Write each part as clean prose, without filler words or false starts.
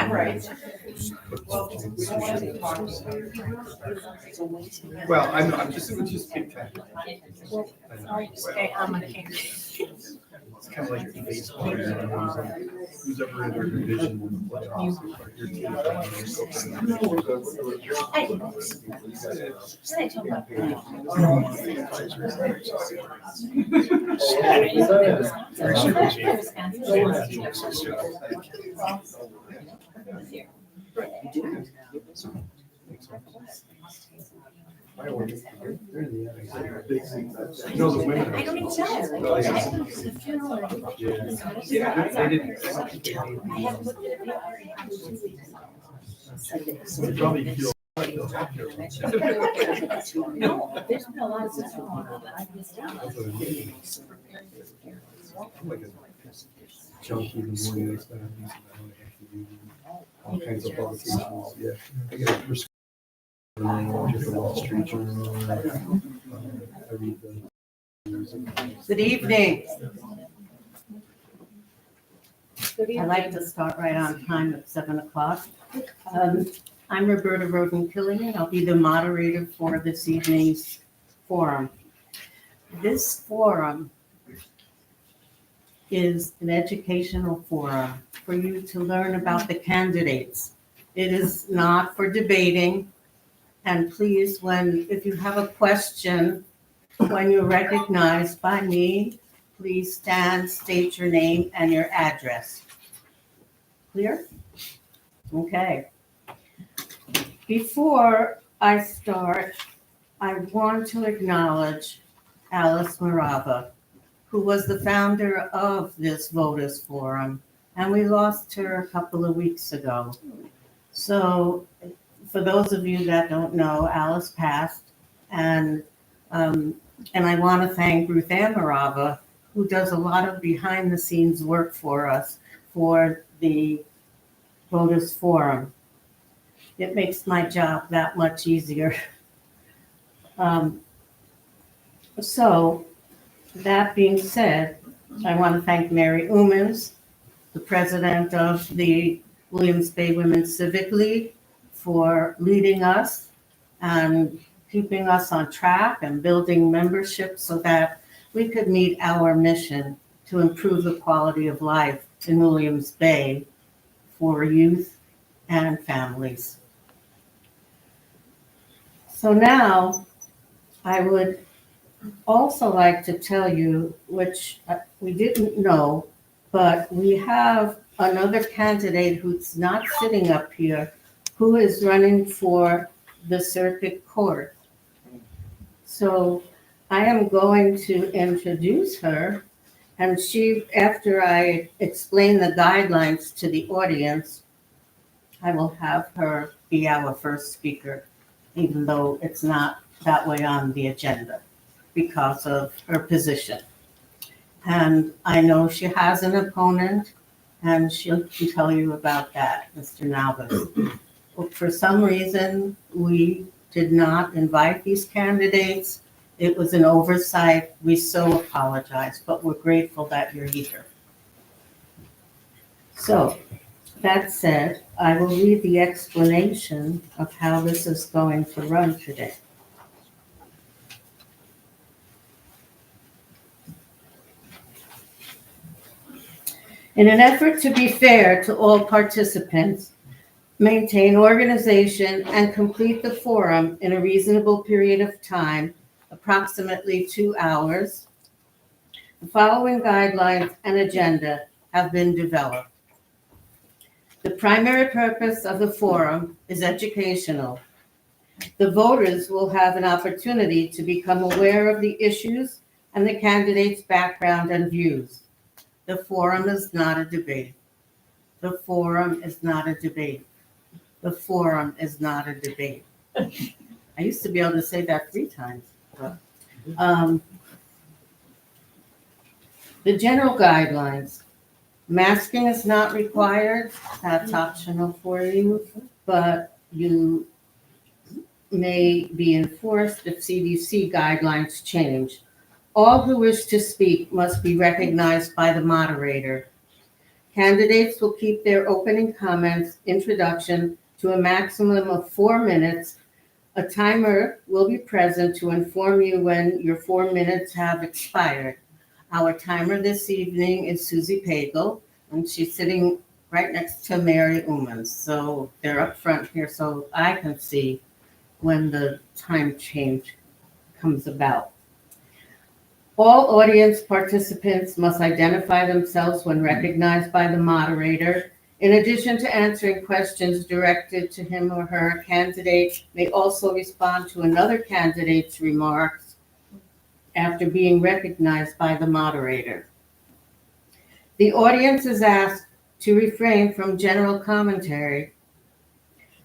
Right. Well, I'm just, it was just big time. Okay, I'm a king. It's kind of like baseball, you know, who's ever in their division in the playoffs, your team. I always, they're in the attic. Big seats. You know, the women. I don't even know. No, they- The funeral. Yeah. They didn't. I haven't looked at it yet. They probably feel. No, there's been a lot of stuff going on that I missed out on. I'm like a junkie in the morning. Next time I have to do all kinds of publications. Yeah. I get a just the Wall Street Journal. I read the. Good evening. I'd like to start right on time at 7 o'clock. I'm Roberta Roden-Killian. I'll be the moderator for this evening's forum. This forum is an educational forum for you to learn about the candidates. It is not for debating. And please, if you have a question, when you're recognized by me, please stand, state your name and your address. Clear? Okay. Before I start, I want to acknowledge Alice Morava, who was the founder of this Voters Forum, and we lost her a couple of weeks ago. So for those of you that don't know, Alice passed, and I want to thank Ruth Ann Morava, who does a lot of behind-the-scenes work for us for the Voters Forum. It makes my job that much easier. So that being said, I want to thank Mary Umans, the president of the Williams Bay Women's Civic League, for leading us and keeping us on track and building membership so that we could meet our mission to improve the quality of life in Williams Bay for youth and families. So now I would also like to tell you, which we didn't know, but we have another candidate who's not sitting up here, who is running for the circuit court. So I am going to introduce her, and after I explain the guidelines to the audience, I will have her be our first speaker, even though it's not that way on the agenda because of her position. And I know she has an opponent, and she can tell you about that, Mr. Nalbus. But for some reason, we did not invite these candidates. It was an oversight. We so apologize, but we're grateful that you're here. So that said, I will read the explanation of how this is going to run today. In an effort to be fair to all participants, maintain organization, and complete the forum in a reasonable period of time, approximately 2 hours, the following guidelines and agenda have been developed. The primary purpose of the forum is educational. The voters will have an opportunity to become aware of the issues and the candidates' background and views. The forum is not a debate. The forum is not a debate. The forum is not a debate. I used to be able to say that 3 times. But, the general guidelines. Masking is not required. That's optional for you, but you may be enforced if CDC guidelines change. All who wish to speak must be recognized by the moderator. Candidates will keep their opening comments, introduction to a maximum of 4 minutes. A timer will be present to inform you when your 4 minutes have expired. Our timer this evening is Susie Pagel, and she's sitting right next to Mary Umans. So they're up front here so I can see when the time change comes about. All audience participants must identify themselves when recognized by the moderator. In addition to answering questions directed to him or her, a candidate may also respond to another candidate's remarks after being recognized by the moderator. The audience is asked to refrain from general commentary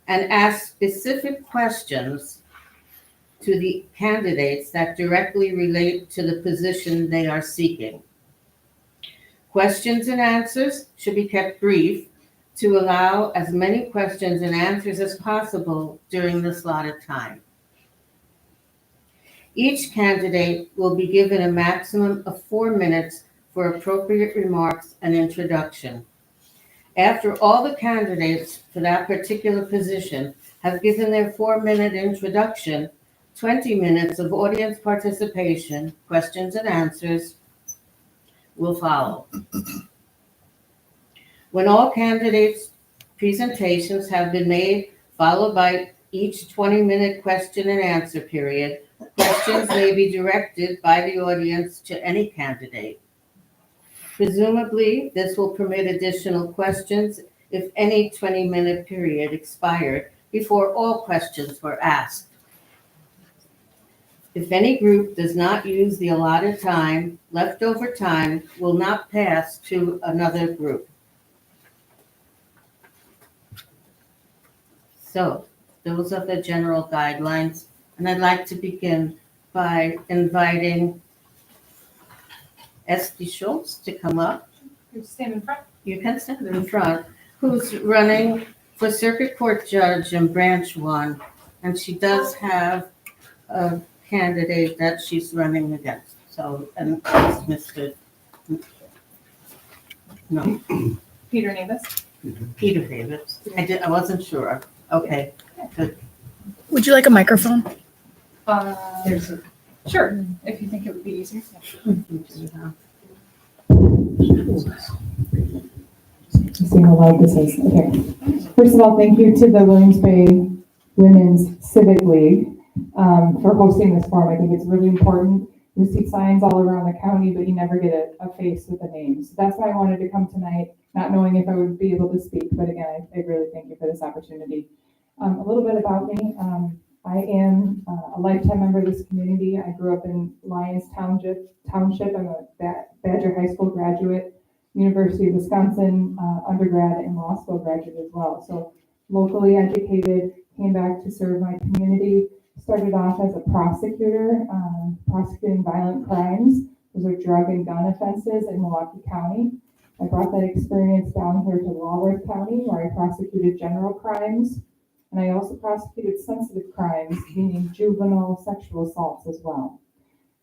and ask specific questions to the candidates that directly relate to the position they are seeking. Questions and answers should be kept brief to allow as many questions and answers as possible during the slotted time. Each candidate will be given a maximum of 4 minutes for appropriate remarks and introduction. After all the candidates for that particular position have given their 4-minute introduction, 20 minutes of audience participation, questions and answers will follow. When all candidates' presentations have been made, followed by each 20-minute question and answer period, questions may be directed by the audience to any candidate. Presumably, this will permit additional questions if any 20-minute period expired before all questions were asked. If any group does not use the allotted time, leftover time will not pass to another group. So, those are the general guidelines, and I'd like to begin by inviting Esty Schultz to come up. You stand in front. You can stand in front, who's running for Circuit Court Judge in Branch 1, and she does have a candidate that she's running against. So, and it's Mr. No, Peter Navis. Peter Davis. I wasn't sure. Okay, good. Would you like a microphone? There's a- Sure, if you think it would be easier. See how loud this is. Okay. First of all, thank you to the Williams Bay Women's Civic League for hosting this forum. I think it's really important. You see signs all around the county, but you never get a face with a name. So that's why I wanted to come tonight, not knowing if I would be able to speak. But again, I really thank you for this opportunity. A little bit about me. I am a lifetime member of this community. I grew up in Lyons Township. I'm a Badger High School graduate, University of Wisconsin undergrad, and law school graduate as well. So locally educated, came back to serve my community. Started off as a prosecutor, prosecuting violent crimes. Those are drug and gun offenses in Milwaukee County. I brought that experience down here to Walworth County, where I prosecuted general crimes. And I also prosecuted sensitive crimes, meaning juvenile sexual assaults as well.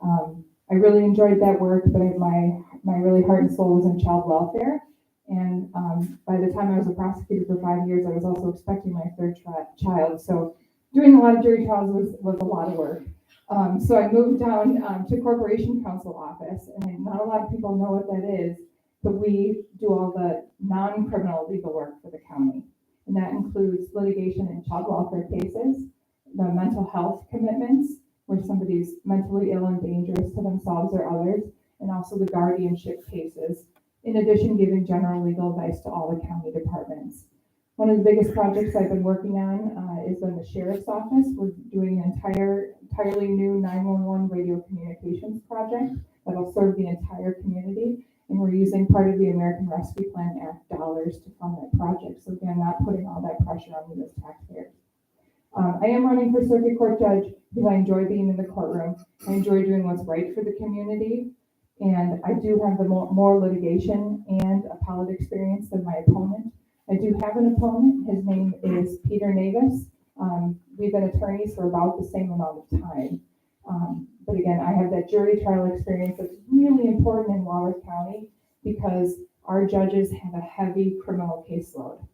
I really enjoyed that work, but my really heart and soul was in child welfare. And by the time I was a prosecutor for 5 years, I was also expecting my third child. So doing a lot of jury trials was a lot of work. So I moved down to Corporation Counsel office, and not a lot of people know what that is, but we do all the non-criminal legal work for the county. And that includes litigation in child welfare cases, the mental health commitments, where somebody's mentally ill and dangerous to themselves or others, and also the guardianship cases, in addition giving general legal advice to all the county departments. One of the biggest projects I've been working on is in the sheriff's office. We're doing an entirely new 911 radio communications project that'll serve the entire community. And we're using part of the American Rescue Plan Act dollars to fund that project. So again, not putting all that pressure on you as taxpayers. I am running for Circuit Court Judge because I enjoy being in the courtroom. I enjoy doing what's right for the community. And I do have the more litigation and appellate experience than my opponent. I do have an opponent. His name is Peter Navis. We've been attorneys for about the same amount of time. But again, I have that jury trial experience that's really important in Walworth County because our judges have a heavy criminal caseload.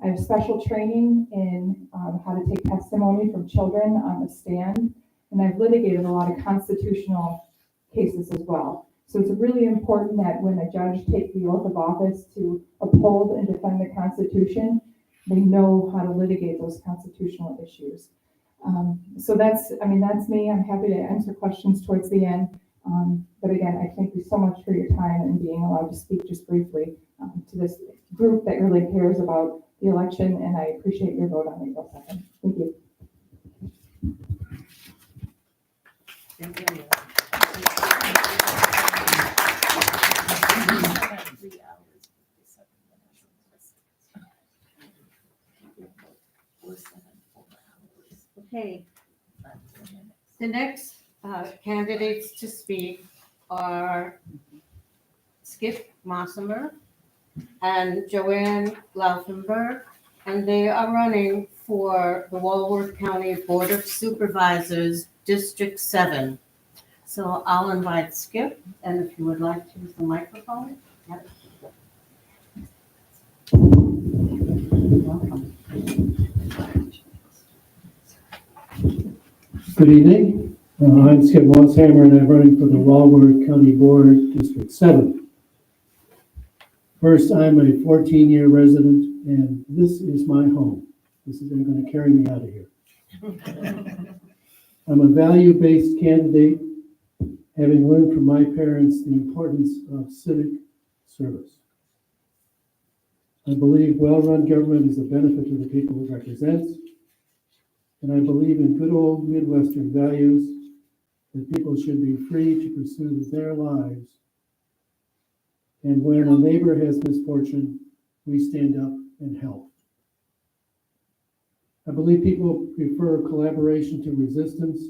I have special training in how to take testimony from children on the stand, and I've litigated a lot of constitutional cases as well. So it's really important that when a judge takes the oath of office to uphold and defend the Constitution, they know how to litigate those constitutional issues. So that's me. I'm happy to answer questions towards the end. But again, I thank you so much for your time and being allowed to speak just briefly to this group that really cares about the election, and I appreciate your vote on April 2nd. Thank you. Okay. The next candidates to speak are Skip Mossamer and Joanne Laufenberg, and they are running for the Walworth County Board of Supervisors, District 7. So I'll invite Skip, and if you would like to use the microphone. Yep. Welcome. Good evening. I'm Skip Mosshammer, and I'm running for the Walworth County Board, District 7. First, I'm a 14-year resident, and this is my home. This is going to carry me out of here. I'm a value-based candidate, having learned from my parents the importance of civic service. I believe well-run government is a benefit to the people it represents, and I believe in good old Midwestern values that people should be free to pursue their lives. And when a neighbor has misfortune, we stand up and help. I believe people prefer collaboration to resistance,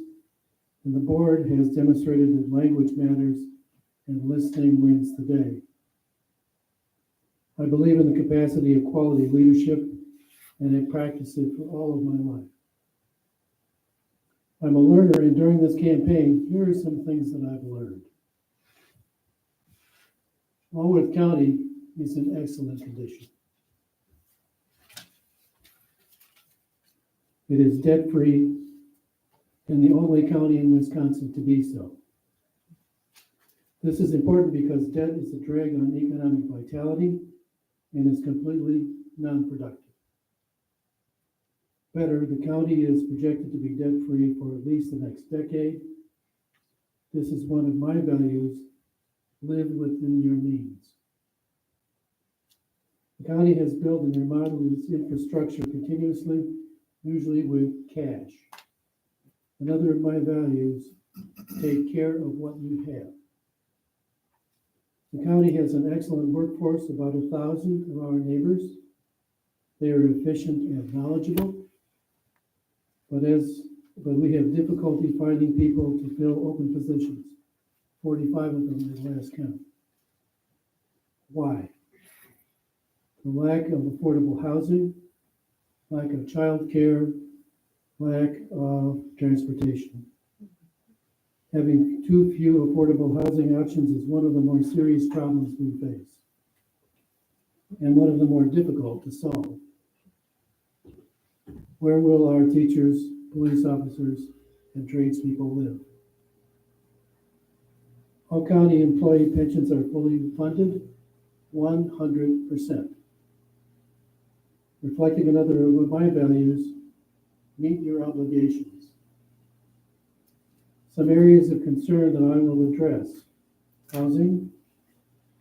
and the board has demonstrated that language matters and listening wins the day. I believe in the capacity of quality leadership, and I practice it for all of my life. I'm a learner, and during this campaign, here are some things that I've learned. Walworth County is in excellent condition. It is debt-free and the only county in Wisconsin to be so. This is important because debt is a drag on economic vitality and is completely non-productive. Better, the county is projected to be debt-free for at least the next decade. This is one of my values: live within your means. The county has built and remodeled its infrastructure continuously, usually with cash. Another of my values: take care of what you have. The county has an excellent workforce, about 1,000 of our neighbors. They are efficient and knowledgeable, but we have difficulty finding people to fill open positions. 45 of them at last count. Why? The lack of affordable housing, lack of childcare, lack of transportation. Having too few affordable housing options is one of the more serious problems we face, and one of the more difficult to solve. Where will our teachers, police officers, and tradespeople live? All county employee pensions are fully funded, 100%. Reflecting another of my values: meet your obligations. Some areas of concern that I will address: housing,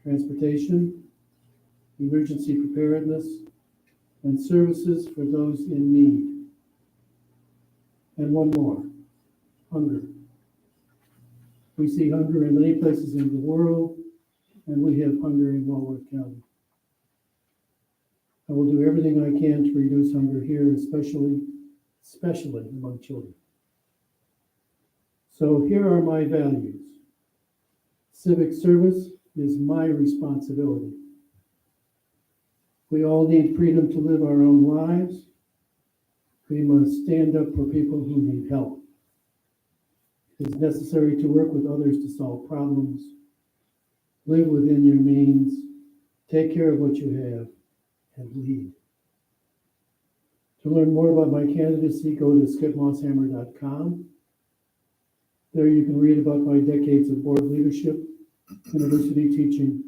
transportation, emergency preparedness, and services for those in need. And one more: hunger. We see hunger in many places in the world, and we have hunger in Walworth County. I will do everything I can to reduce hunger here, especially among children. So here are my values. Civic service is my responsibility. We all need freedom to live our own lives. We must stand up for people who need help. It is necessary to work with others to solve problems. Live within your means. Take care of what you have, and lead. To learn more about my candidacy, go to skipmosshammer.com. There you can read about my decades of board leadership, university teaching,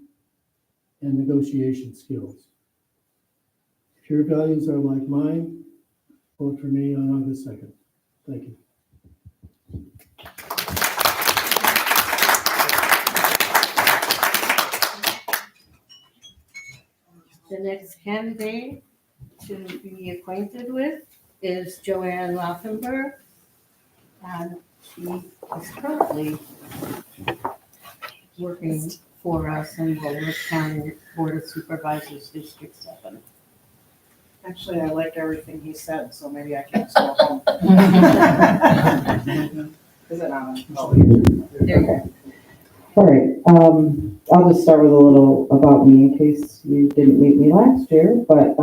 and negotiation skills. If your values are like mine, vote for me on August 2nd. Thank you. The next candidate to be acquainted with is Joanne Rothenberg. And she is currently working for us in Boulder County Board of Supervisors, District 7. Actually, I like everything he said, so maybe I can just go home. Is it on? Oh, There you go. All right, I'll just start with a little about me in case you didn't meet me last year, but,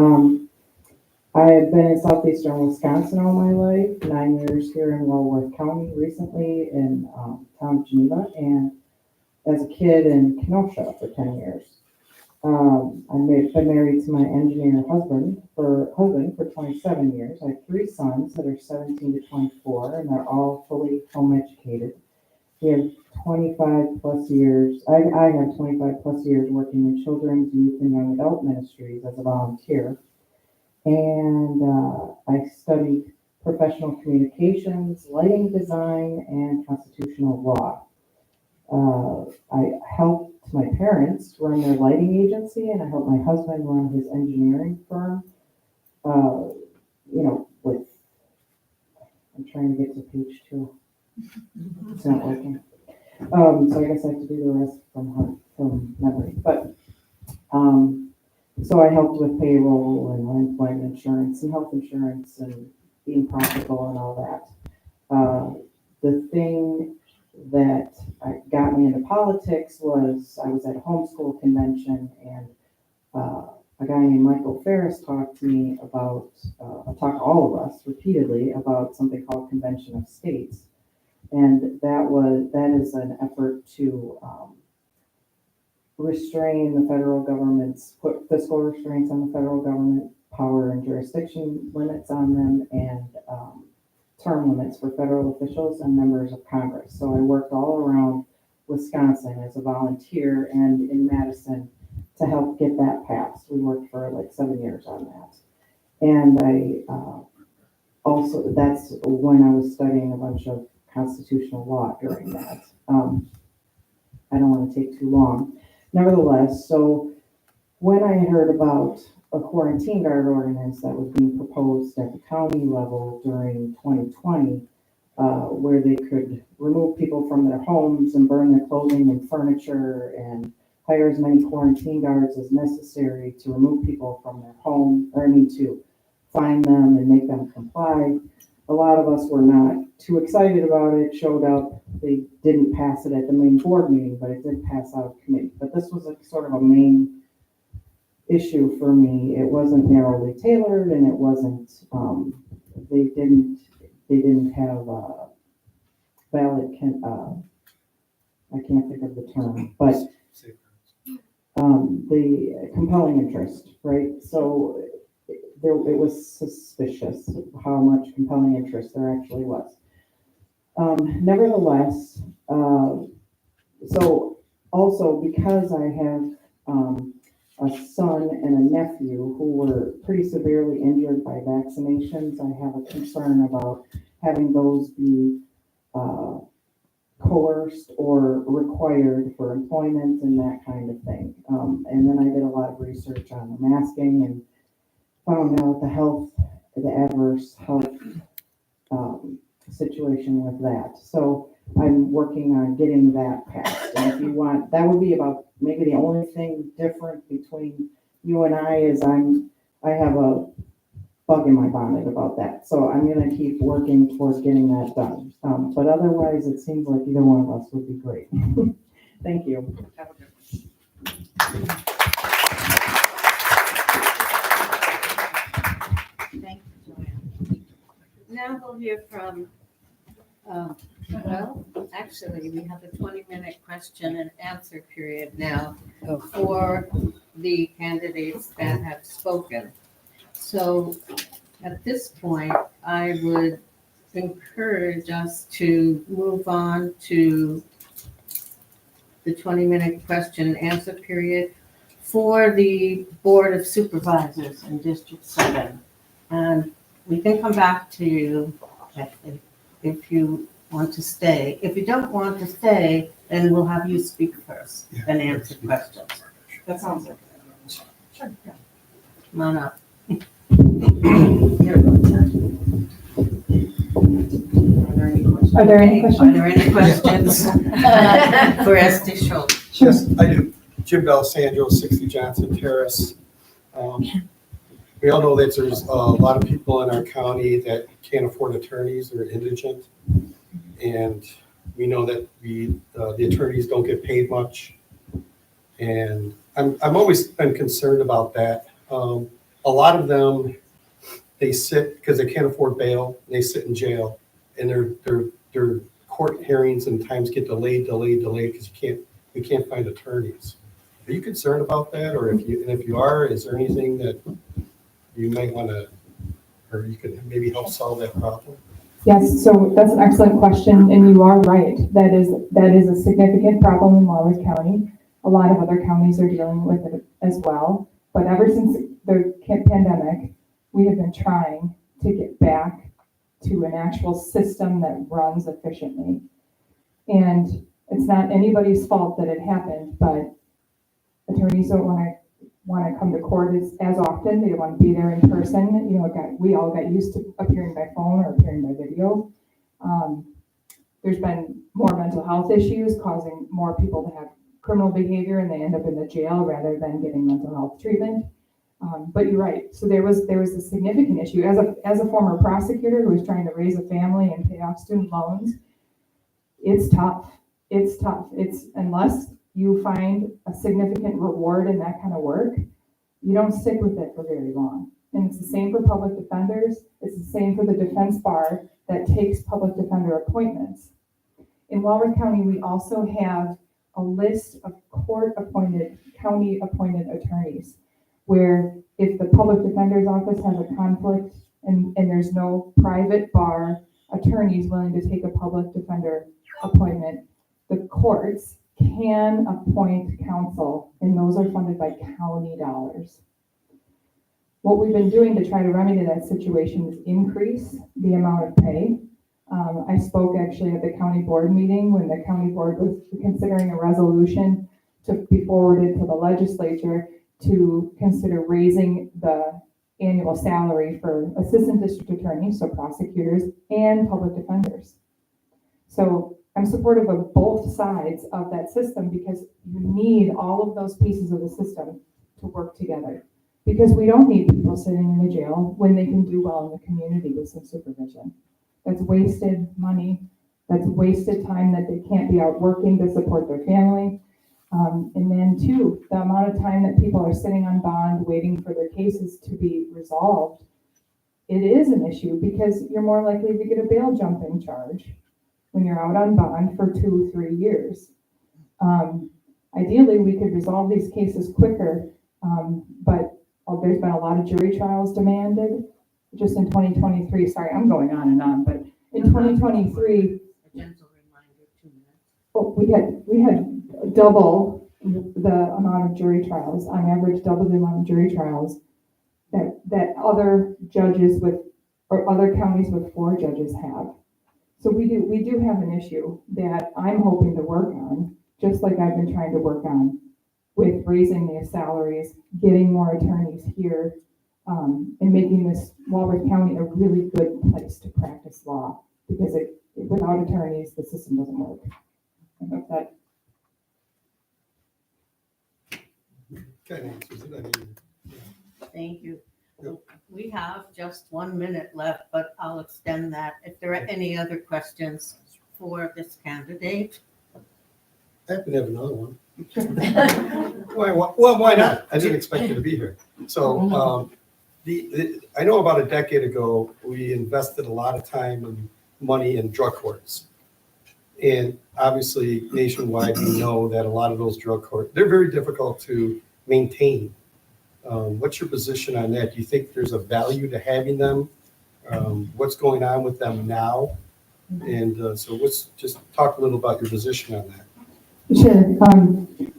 I have been in southeastern Wisconsin all my life, 9 years here in Wellworth County recently in, town of Geneva, and as a kid in Kenosha for 10 years. Been married to my engineer husband for 27 years. I have 3 sons that are 17 to 24, and they're all fully home educated. We have 25 plus years, I have 25 plus years working in children's, youth, and young adult ministries as a volunteer. And I studied professional communications, lighting design, and constitutional law. I helped my parents run their lighting agency, and I helped my husband run his engineering firm. I'm trying to get to page 2. It's not working. So I guess I have to do the rest from memory. But so I helped with payroll and unemployment insurance and health insurance and being profitable and all that. The thing that got me into politics was I was at a homeschool convention, and a guy named Michael Ferris talked to me about, talked to all of us repeatedly about something called Convention of States. And that is an effort to restrain the federal government's, put fiscal restraints on the federal government, power and jurisdiction limits on them, and term limits for federal officials and members of Congress. So I worked all around Wisconsin as a volunteer and in Madison to help get that passed. We worked for like 7 years on that. And also, that's when I was studying a bunch of constitutional law during that. I don't want to take too long. Nevertheless, so when I heard about a quarantine guard ordinance that was being proposed at the county level during 2020, where they could remove people from their homes and burn their clothing and furniture and hire as many quarantine guards as necessary to remove people from their home, or to find them and make them comply. A lot of us were not too excited about it, showed up. They didn't pass it at the main board meeting, but it did pass out of committee. But this was a sort of a main issue for me. It wasn't narrowly tailored, and it wasn't, they didn't have valid, I can't think of the term, but the compelling interest, right? So it was suspicious how much compelling interest there actually was. Nevertheless, so also because I have a son and a nephew who were pretty severely injured by vaccinations, I have a concern about having those be coerced or required for employment and that kind of thing. And then I did a lot of research on the masking and found out the adverse health situation with that. So I'm working on getting that passed. And if you want, that would be about maybe the only thing different between you and I is I have a bug in my bonnet about that. So I'm going to keep working towards getting that done. But otherwise, it seems like either one of us would be great. Thank you. Have a good one. Thank you, Joanne. Now we'll hear from, well, actually, we have a 20-minute question and answer period now for the candidates that have spoken. So at this point, I would encourage us to move on to the 20-minute question and answer period for the Board of Supervisors in District 7. And we can come back to you if you want to stay. If you don't want to stay, then we'll have you speak first and answer questions. That sounds like. Sure. Come on up. Here we go. Are there any questions? Are there any questions for Esty Schultz? Yes, I do. Jim Belisandro, 60 Johnson Terrace. We all know that there's a lot of people in our county that can't afford attorneys, they're indigent. And we know that the attorneys don't get paid much. And I'm always been concerned about that. A lot of them, they sit, because they can't afford bail, they sit in jail. And their court hearings and times get delayed because we can't find attorneys. Are you concerned about that? Or if you are, is there anything that you might want to, or you could maybe help solve that problem? Yes, so that's an excellent question, and you are right. That is a significant problem in Walworth County. A lot of other counties are dealing with it as well. But ever since the pandemic, we have been trying to get back to an actual system that runs efficiently. And it's not anybody's fault that it happened, but attorneys don't want to come to court as often. They want to be there in person. You know, we all got used to appearing by phone or appearing by video. There's been more mental health issues causing more people to have criminal behavior, and they end up in the jail rather than getting mental health treatment. But you're right. So there was a significant issue. As a former prosecutor who was trying to raise a family and pay off student loans, it's tough. It's tough. It's unless you find a significant reward in that kind of work, you don't stick with it for very long. And it's the same for public defenders. It's the same for the defense bar that takes public defender appointments. In Walworth County, we also have a list of court-appointed, county-appointed attorneys, where if the public defender's office has a conflict and there's no private bar attorneys willing to take a public defender appointment, the courts can appoint counsel, and those are funded by county dollars. What we've been doing to try to remedy that situation is increase the amount of pay. I spoke actually at the county board meeting when the county board was considering a resolution to be forwarded to the legislature to consider raising the annual salary for assistant district attorneys, so prosecutors, and public defenders. So I'm supportive of both sides of that system because you need all of those pieces of the system to work together. Because we don't need people sitting in the jail when they can do well in the community with some supervision. That's wasted money. That's wasted time that they can't be out working to support their family. And then two, the amount of time that people are sitting on bond waiting for their cases to be resolved, it is an issue because you're more likely to get a bail jumping charge when you're out on bond for 2-3 years. Ideally, we could resolve these cases quicker, but there's been a lot of jury trials demanded. Just in 2023, sorry, I'm going on, but in 2023, A gentle reminder, 2 minutes. well, we had double the amount of jury trials, on average double the amount of jury trials that other judges or other counties with 4 judges have. So we do have an issue that I'm hoping to work on, just like I've been trying to work on with raising their salaries, getting more attorneys here, and making this Walworth County a really good place to practice law, because without attorneys, the system doesn't work. I hope that. Kind of answers it. I mean, Thank you. Yep. We have just 1 minute left, but I'll extend that. If there are any other questions for this candidate. I happen to have another one. Why not? I didn't expect you to be here. So I know about a decade ago, we invested a lot of time and money in drug courts. And obviously nationwide, we know that a lot of those drug courts, they're very difficult to maintain. What's your position on that? Do you think there's a value to having them? What's going on with them now? And so let's just talk a little about your position on that. Sure.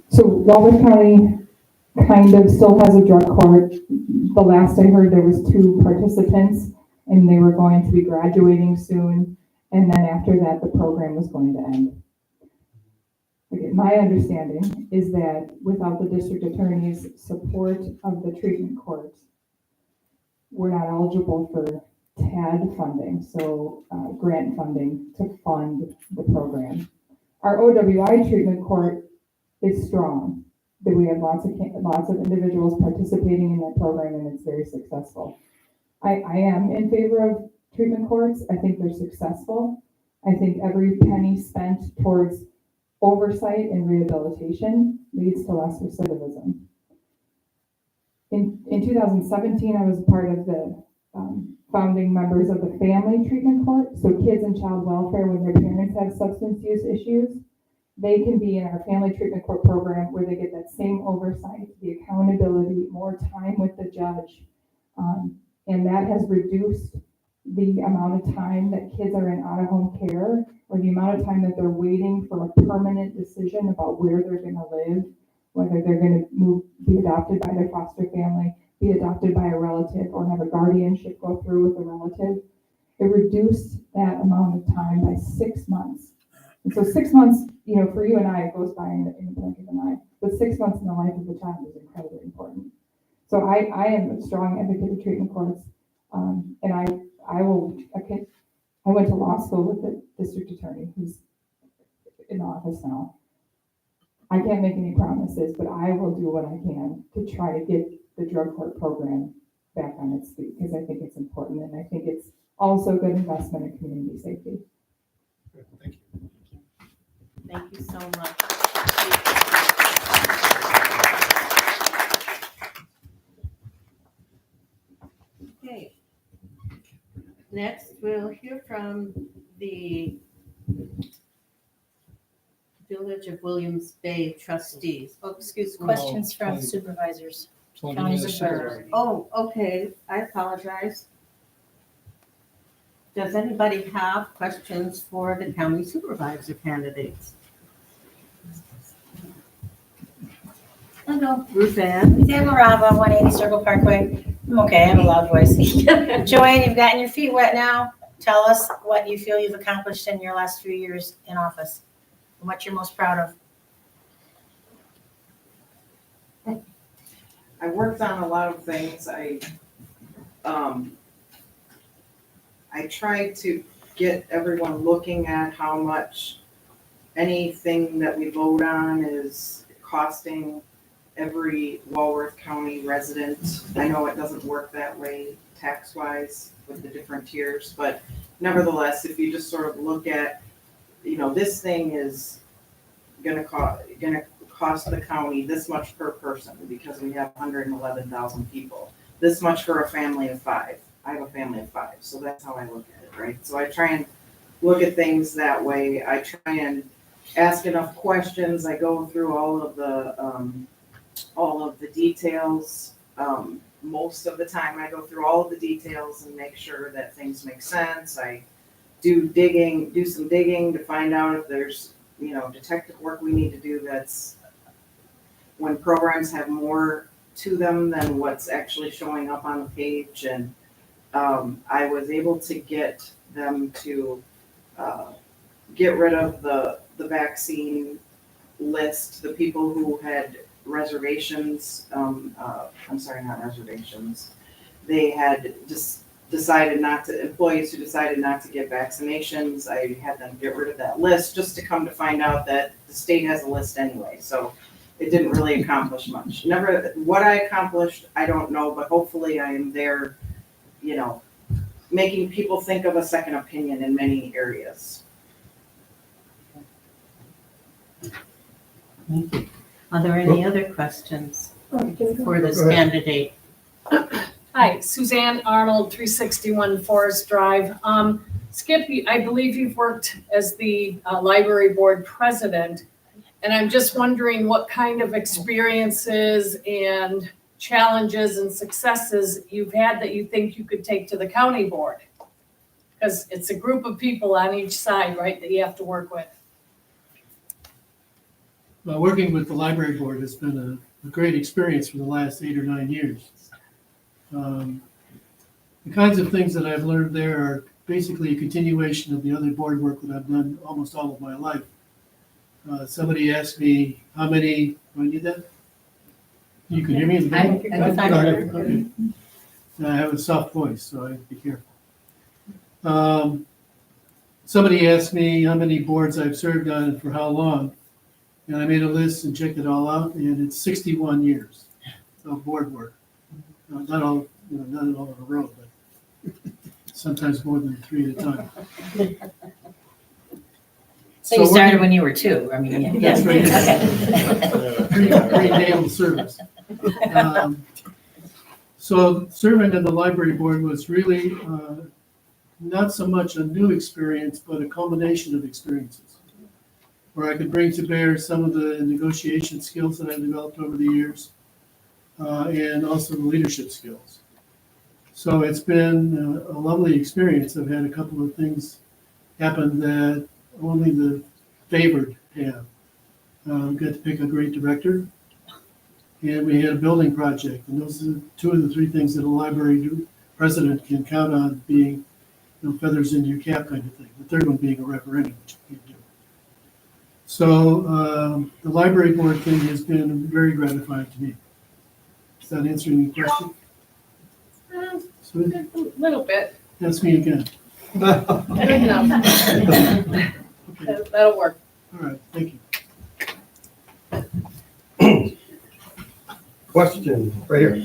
So Walworth County kind of still has a drug court. The last I heard, there was 2 participants, and they were going to be graduating soon. And then after that, the program was going to end. Okay, my understanding is that without the district attorney's support of the treatment court, we're not eligible for TAD funding, so grant funding to fund the program. Our OWI treatment court is strong. That we have lots of individuals participating in that program, and it's very successful. I am in favor of treatment courts. I think they're successful. I think every penny spent towards oversight and rehabilitation leads to less recidivism. In 2017, I was part of the founding members of the family treatment court. So kids in child welfare, when their parents have substance use issues, they can be in our family treatment court program where they get that same oversight, the accountability, more time with the judge. And that has reduced the amount of time that kids are in out-of-home care, or the amount of time that they're waiting for a permanent decision about where they're going to live, whether they're going to be adopted by their foster family, be adopted by a relative, or have a guardianship go through with a relative. It reduced that amount of time by 6 months. And so 6 months, for you and I, it goes by in the blink of an eye. But 6 months in the life of a child is incredibly important. So I am a strong advocate of treatment courts, and I went to law school with the district attorney who's in office now. I can't make any promises, but I will do what I can to try to get the drug court program back on its feet, because I think it's important, and I think it's also good investment in community safety. Thank you. Thank you so much. Okay. Next, we'll hear from the Village of Williams Bay trustees. Oh, excuse me. Questions from supervisors. County supervisor. Oh, okay. I apologize. Does anybody have questions for the county supervisor candidates? Hello. Ruth Ann? Sam Marava, 180 Circle Parkway. I'm okay, I have a loud voice. Joanne, you've gotten your feet wet now. Tell us what you feel you've accomplished in your last few years in office and what you're most proud of. I worked on a lot of things. I tried to get everyone looking at how much anything that we vote on is costing every Walworth County resident. I know it doesn't work that way tax-wise with the different tiers, but nevertheless, if you just sort of look at, this thing is gonna cost the county this much per person because we have 111,000 people. This much for a family of 5. I have a family of 5, so that's how I look at it, right? So I try and look at things that way. I try and ask enough questions. I go through all of the details. Most of the time I go through all of the details and make sure that things make sense. I do some digging to find out if there's, detective work we need to do that's when programs have more to them than what's actually showing up on the page. And I was able to get them to get rid of the vaccine list, the people who had reservations, not reservations. They had just employees who decided not to get vaccinations. I had them get rid of that list just to come to find out that the state has a list anyway. So it didn't really accomplish much. What I accomplished, I don't know, but hopefully I am there, making people think of a second opinion in many areas. Thank you. Are there any other questions for this candidate? Hi, Suzanne Arnold, 361 Forest Drive. Skip, I believe you've worked as the library board president, and I'm just wondering what kind of experiences and challenges and successes you've had that you think you could take to the county board. Because it's a group of people on each side, right, that you have to work with. Well, working with the library board has been a great experience for the last 8 or 9 years. The kinds of things that I've learned there are basically a continuation of the other board work that I've done almost all of my life. Somebody asked me how many, do I need that? You can hear me? I can. And I have a soft voice, so I have to be careful. Somebody asked me how many boards I've served on and for how long. And I made a list and checked it all out, and it's 61 years of board work. Not all, not all in a row, but sometimes more than 3 at a time. So you we're- started when you were 2, I mean, yeah. That's right. Okay. Prenatal service. So serving on the library board was really not so much a new experience, but a culmination of experiences, where I could bring to bear some of the negotiation skills that I've developed over the years, and also the leadership skills. So it's been a lovely experience. I've had a couple of things happen that only the favored have. Got to pick a great director, and we had a building project, and those are 2 of the 3 things that a library president can count on being, feathers in your cap kind of thing. The third one being a referendum, which you can't do. So the library board thing has been very gratifying to me. Is that answering your question? Sue? A little bit, Ask me again. good enough. Okay, That'll work. all right, thank you. Question, right here.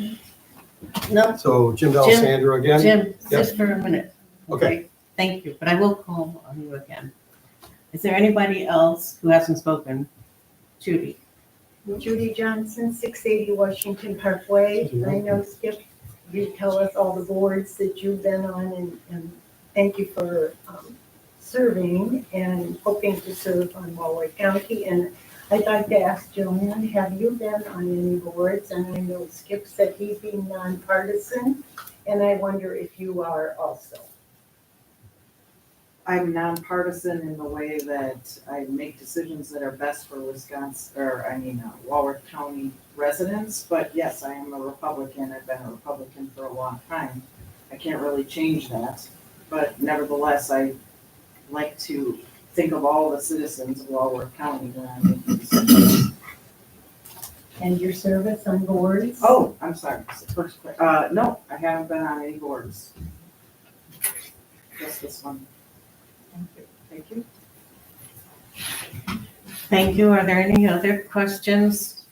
No, So Jim D'Alessandro again? Jim, just for a minute. Okay. Thank you, but I will call on you again. Is there anybody else who hasn't spoken? Judy? Judy Johnson, 680 Washington Parkway. I know, Skip, you tell us all the boards that you've been on, and thank you for serving and hoping to serve on Walworth County. And I'd like to ask Joanne, have you been on any boards? And I know Skip said he's being nonpartisan, and I wonder if you are also. I'm nonpartisan in the way that I make decisions that are best for Walworth County residents, but yes, I am a Republican. I've been a Republican for a long time. I can't really change that, but nevertheless, I like to think of all the citizens of Walworth County when I make decisions. And your service on boards? Oh, I'm sorry. No, I haven't been on any boards. Just this one. Thank you. Thank you. Are there any other questions?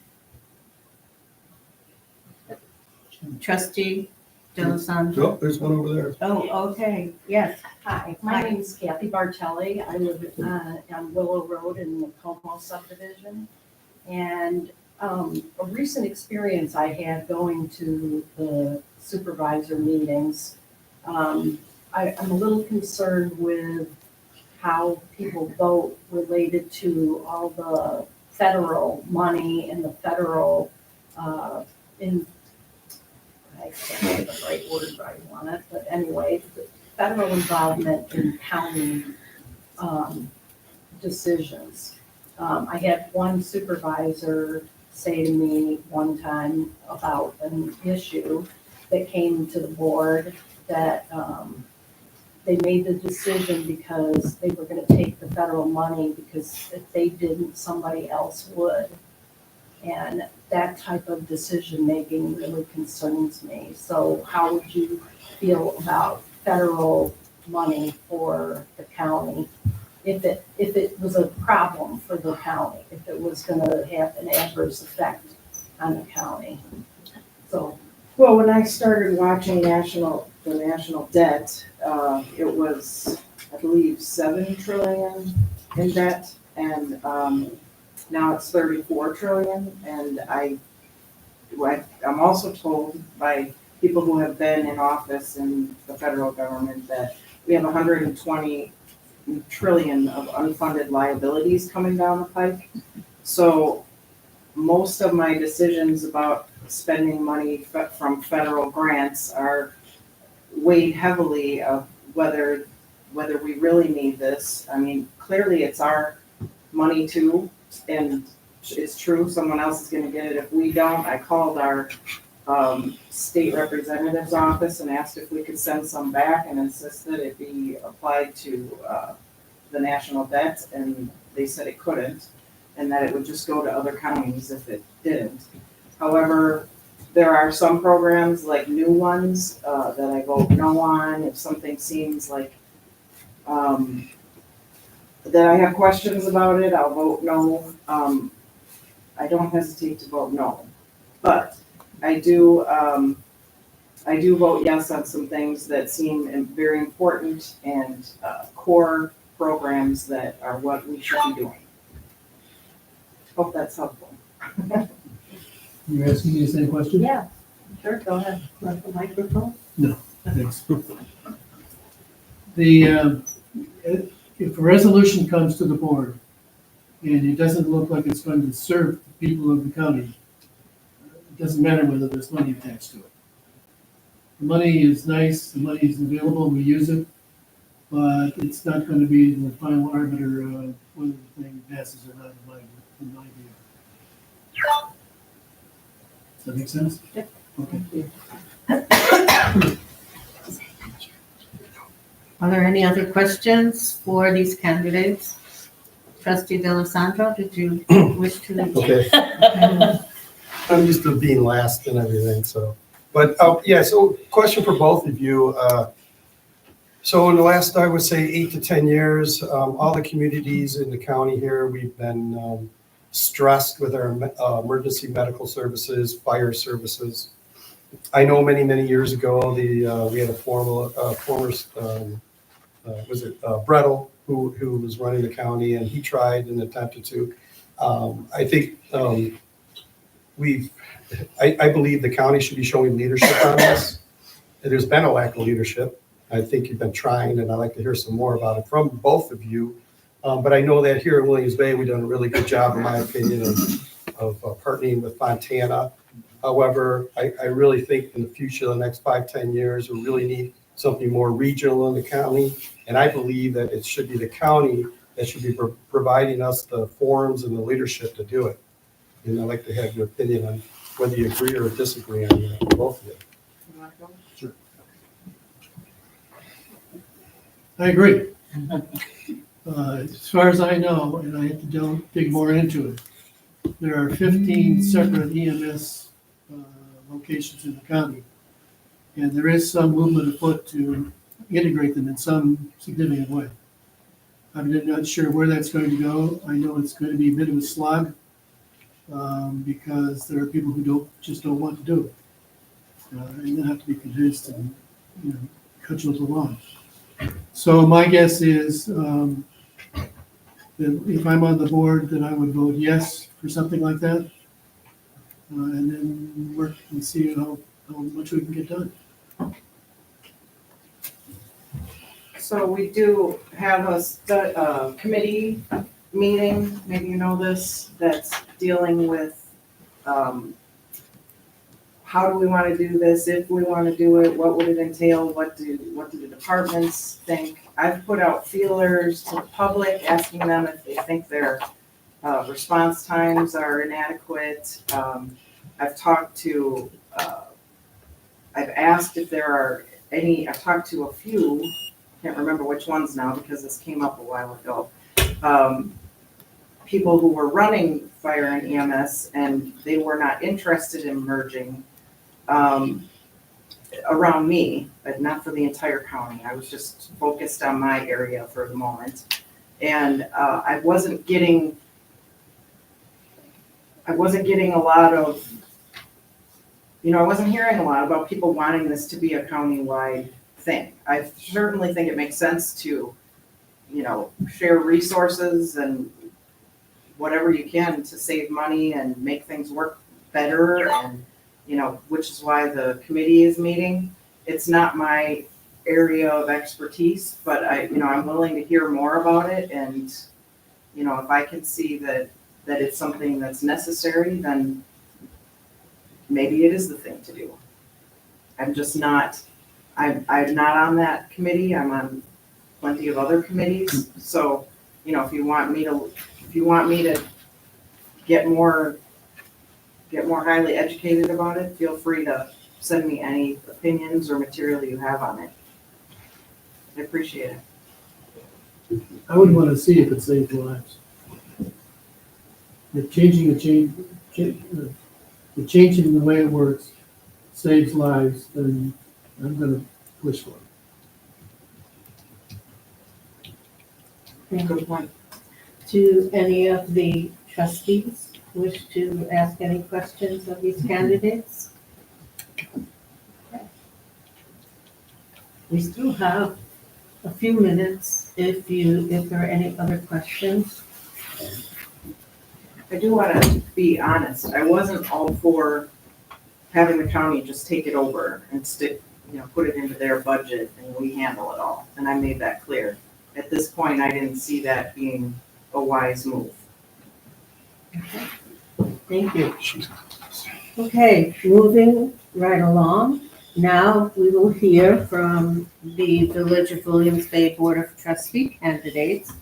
Trustee D'Alessandro? Oh, there's one over there. Oh, okay, yes. Hi, my name is Kathy Bartelli. I live on Willow Road in the Como subdivision. And a recent experience I had going to the supervisor meetings, I'm a little concerned with how people vote related to all the federal money and the federal, I can't say the right word I want it, but anyway, the federal involvement in county decisions. I had one supervisor say to me one time about an issue that came to the board that they made the decision because they were gonna take the federal money, because if they didn't, somebody else would. And that type of decision-making really concerns me. So how would you feel about federal money for the county? If it was a problem for the county, if it was gonna have an adverse effect on the county? So, Well, when I started watching the national debt, it was, I believe, 7 trillion in debt, and now it's 34 trillion. And I'm also told by people who have been in office in the federal government that we have 120 trillion of unfunded liabilities coming down the pike. So most of my decisions about spending money from federal grants are weighed heavily of whether we really need this. I mean, clearly it's our money too, and it's true, someone else is gonna get it if we don't. I called our state representative's office and asked if we could send some back and insisted it be applied to the national debt, and they said it couldn't, and that it would just go to other counties if it didn't. However, There are some programs, like new ones, that I vote no on. If something seems like, that I have questions about it, I'll vote no. I don't hesitate to vote no. But I do vote yes on some things that seem very important and core programs that are what we should be doing. Hope that's helpful. You're asking me the same question? Yeah, sure, go ahead. Want the microphone? Thanks. If a resolution comes to the board and it doesn't look like it's going to serve the people of the county, it doesn't matter whether there's money attached to it. The money is nice, the money is available, we use it, but it's not going to be the final arbiter of whether the thing passes or not, in my view. Does that make sense? Yep. Okay. Are there any other questions for these candidates? Trustee D'Alessandro, did you wish to? Okay. I'm used to being last and everything, so. But, yeah, so question for both of you. So in the last, I would say 8 to 10 years, all the communities in the county here, we've been stressed with our emergency medical services, fire services. I know many, many years ago, we had a former Brettel, who was running the county, and he tried and attempted to. I think I believe the county should be showing leadership on this. There's been a lack of leadership. I think you've been trying, and I'd like to hear some more about it from both of you. But I know that here in Williams Bay, we've done a really good job, in my opinion, of partnering with Fontana. However, I really think in the future, the next 5-10 years, we really need something more regional in the county. And I believe that it should be the county that should be providing us the forums and the leadership to do it. And I'd like to have your opinion on whether you agree or disagree on both of it. Sure. I agree. As far as I know, and I have to dig more into it, there are 15 separate EMS locations in the county. And there is some movement afoot to integrate them in some significant way. I'm not sure where that's going to go. I know it's going to be a bit of a slog because there are people who just don't want to do it. And they have to be convinced and cudgeled along. So my guess is that if I'm on the board, then I would vote yes for something like that. And then work and see how much we can get done. So we do have a committee meeting, maybe you know this, that's dealing with how do we want to do this, if we want to do it, what would it entail, what do the departments think. I've put out feelers to the public, asking them if they think their response times are inadequate. I've asked if there are any, I've talked to a few, can't remember which ones now because this came up a while ago, people who were running fire and EMS and they were not interested in merging around me, but not for the entire county. I was just focused on my area for the moment. And I wasn't getting a lot of, I wasn't hearing a lot about people wanting this to be a county-wide thing. I certainly think it makes sense to, share resources and whatever you can to save money and make things work better, and which is why the committee is meeting. It's not my area of expertise, but I'm willing to hear more about it, and if I can see that it's something that's necessary, then maybe it is the thing to do. I'm not on that committee. I'm on plenty of other committees. So, if you want me to get more highly educated about it, feel free to send me any opinions or material you have on it. I appreciate it. I would want to see if it saves lives. If changing the way it works saves lives, then I'm gonna push for it. Good point. Do any of the trustees wish to ask any questions of these candidates? We still have a few minutes if there are any other questions. I do want to be honest, I wasn't all for having the county just take it over and put it into their budget and we handle it all, and I made that clear. At this point, I didn't see that being a wise move. Thank you. Okay, moving right along. Now we will hear from the Village of Williams Bay Board of Trustee candidates.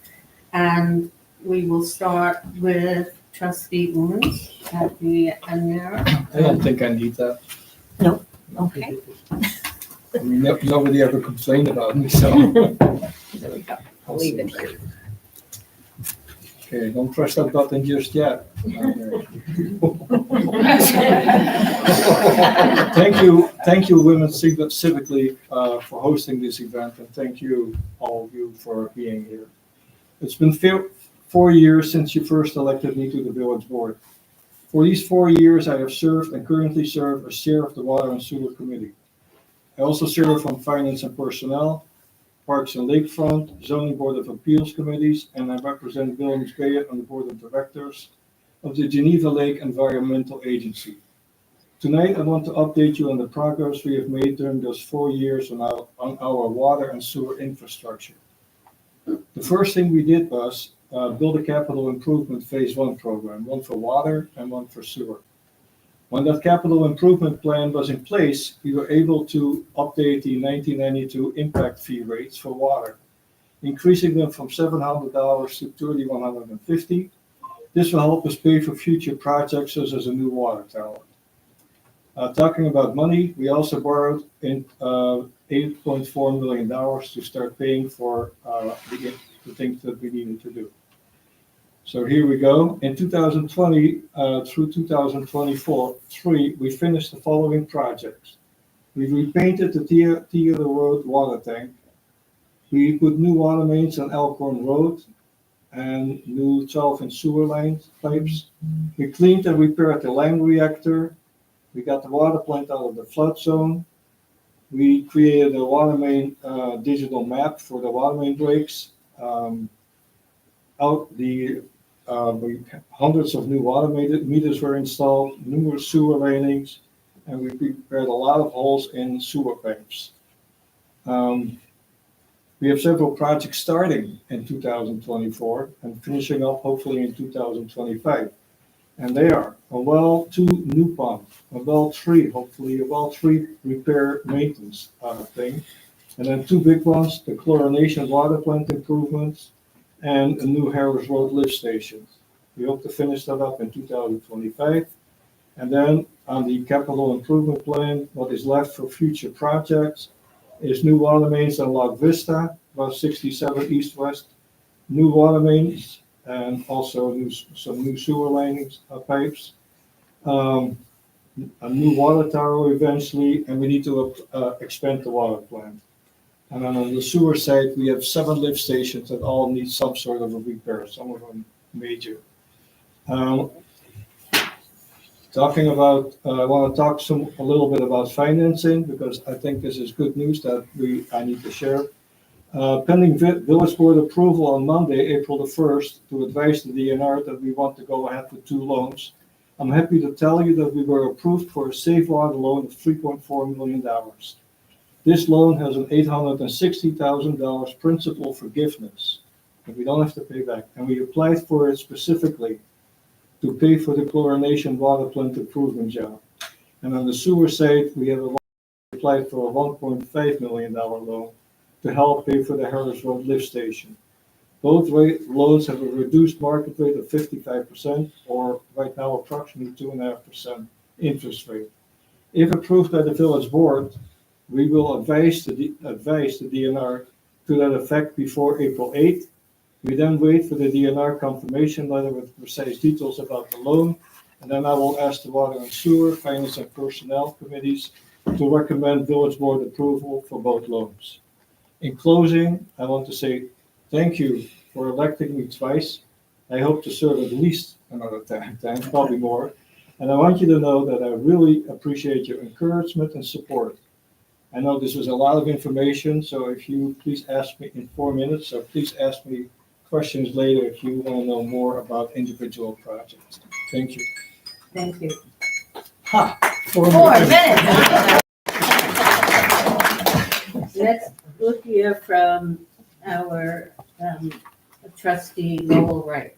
And we will start with Trustee Owens at the Amira. I don't think I need that. Okay. I mean, nobody ever complained about me, so. There we go. I'll leave it here. Okay, don't press that button just yet. Thank you, Women's Civic League, for hosting this event, and thank you, all of you, for being here. It's been 4 years since you first elected me to the village board. For these 4 years, I have served and currently serve as chair of the Water and Sewer Committee. I also serve on Finance and Personnel, Parks and Lakefront, Zoning Board of Appeals committees, and I represent Williams Bay on the Board of Directors of the Geneva Lake Environmental Agency. Tonight, I want to update you on the progress we have made during those 4 years on our water and sewer infrastructure. The first thing we did was build a capital improvement phase 1 program, one for water and one for sewer. When that capital improvement plan was in place, we were able to update the 1992 impact fee rates for water, increasing them from $700 to $3,150. This will help us pay for future projects such as a new water tower. Talking about money, we also borrowed in $8.4 million to start paying for the things that we needed to do. So here we go. In 2020 through 2024, we finished the following projects. We repainted the Theater Road water tank. We put new water mains on Elkhorn Road and new 12-inch sewer line pipes. We cleaned and repaired the Lang reactor. We got the water plant out of the flood zone. We created a water main digital map for the water main breaks. Hundreds of new water meters were installed, numerous sewer lanings, and we prepared a lot of holes in sewer pipes. We have several projects starting in 2024 and finishing up hopefully in 2025. And they are a well 2 new pump, a well 3, hopefully a well 3 repair maintenance thing. And then 2 big ones, the chlorination water plant improvements and a new Harris Road lift station. We hope to finish that up in 2025. And then on the capital improvement plan, what is left for future projects is new water mains on Log Vista, about 67 east-west, new water mains, and also some new sewer linings, pipes, a new water tower eventually, and we need to expand the water plant. And then on the sewer side, we have 7 lift stations that all need some sort of a repair, some of them major. Talking about, I want to talk a little bit about financing because I think this is good news that I need to share. Pending village board approval on Monday, April the 1st, to advise the DNR that we want to go ahead with 2 loans. I'm happy to tell you that we were approved for a safe water loan of $3.4 million. This loan has an $860,000 principal forgiveness that we don't have to pay back. And we applied for it specifically to pay for the chlorination water plant improvement job. And on the sewer side, we have applied for a $1.5 million loan to help pay for the Harris Road lift station. Both loans have a reduced market rate of 55%, or right now approximately 2.5% interest rate. If approved by the village board, we will advise the DNR to that effect before April 8th. We then wait for the DNR confirmation letter with precise details about the loan, and then I will ask the Water and Sewer, Finance and Personnel committees to recommend village board approval for both loans. In closing, I want to say thank you for electing me twice. I hope to serve at least another 10 times, probably more. And I want you to know that I really appreciate your encouragement and support. I know this was a lot of information, so if you please ask me in 4 minutes, so please ask me questions later if you want to know more about individual projects. Thank you. Thank you. Ha! 4 minutes. Let's look here from our trustee Lowell Wright.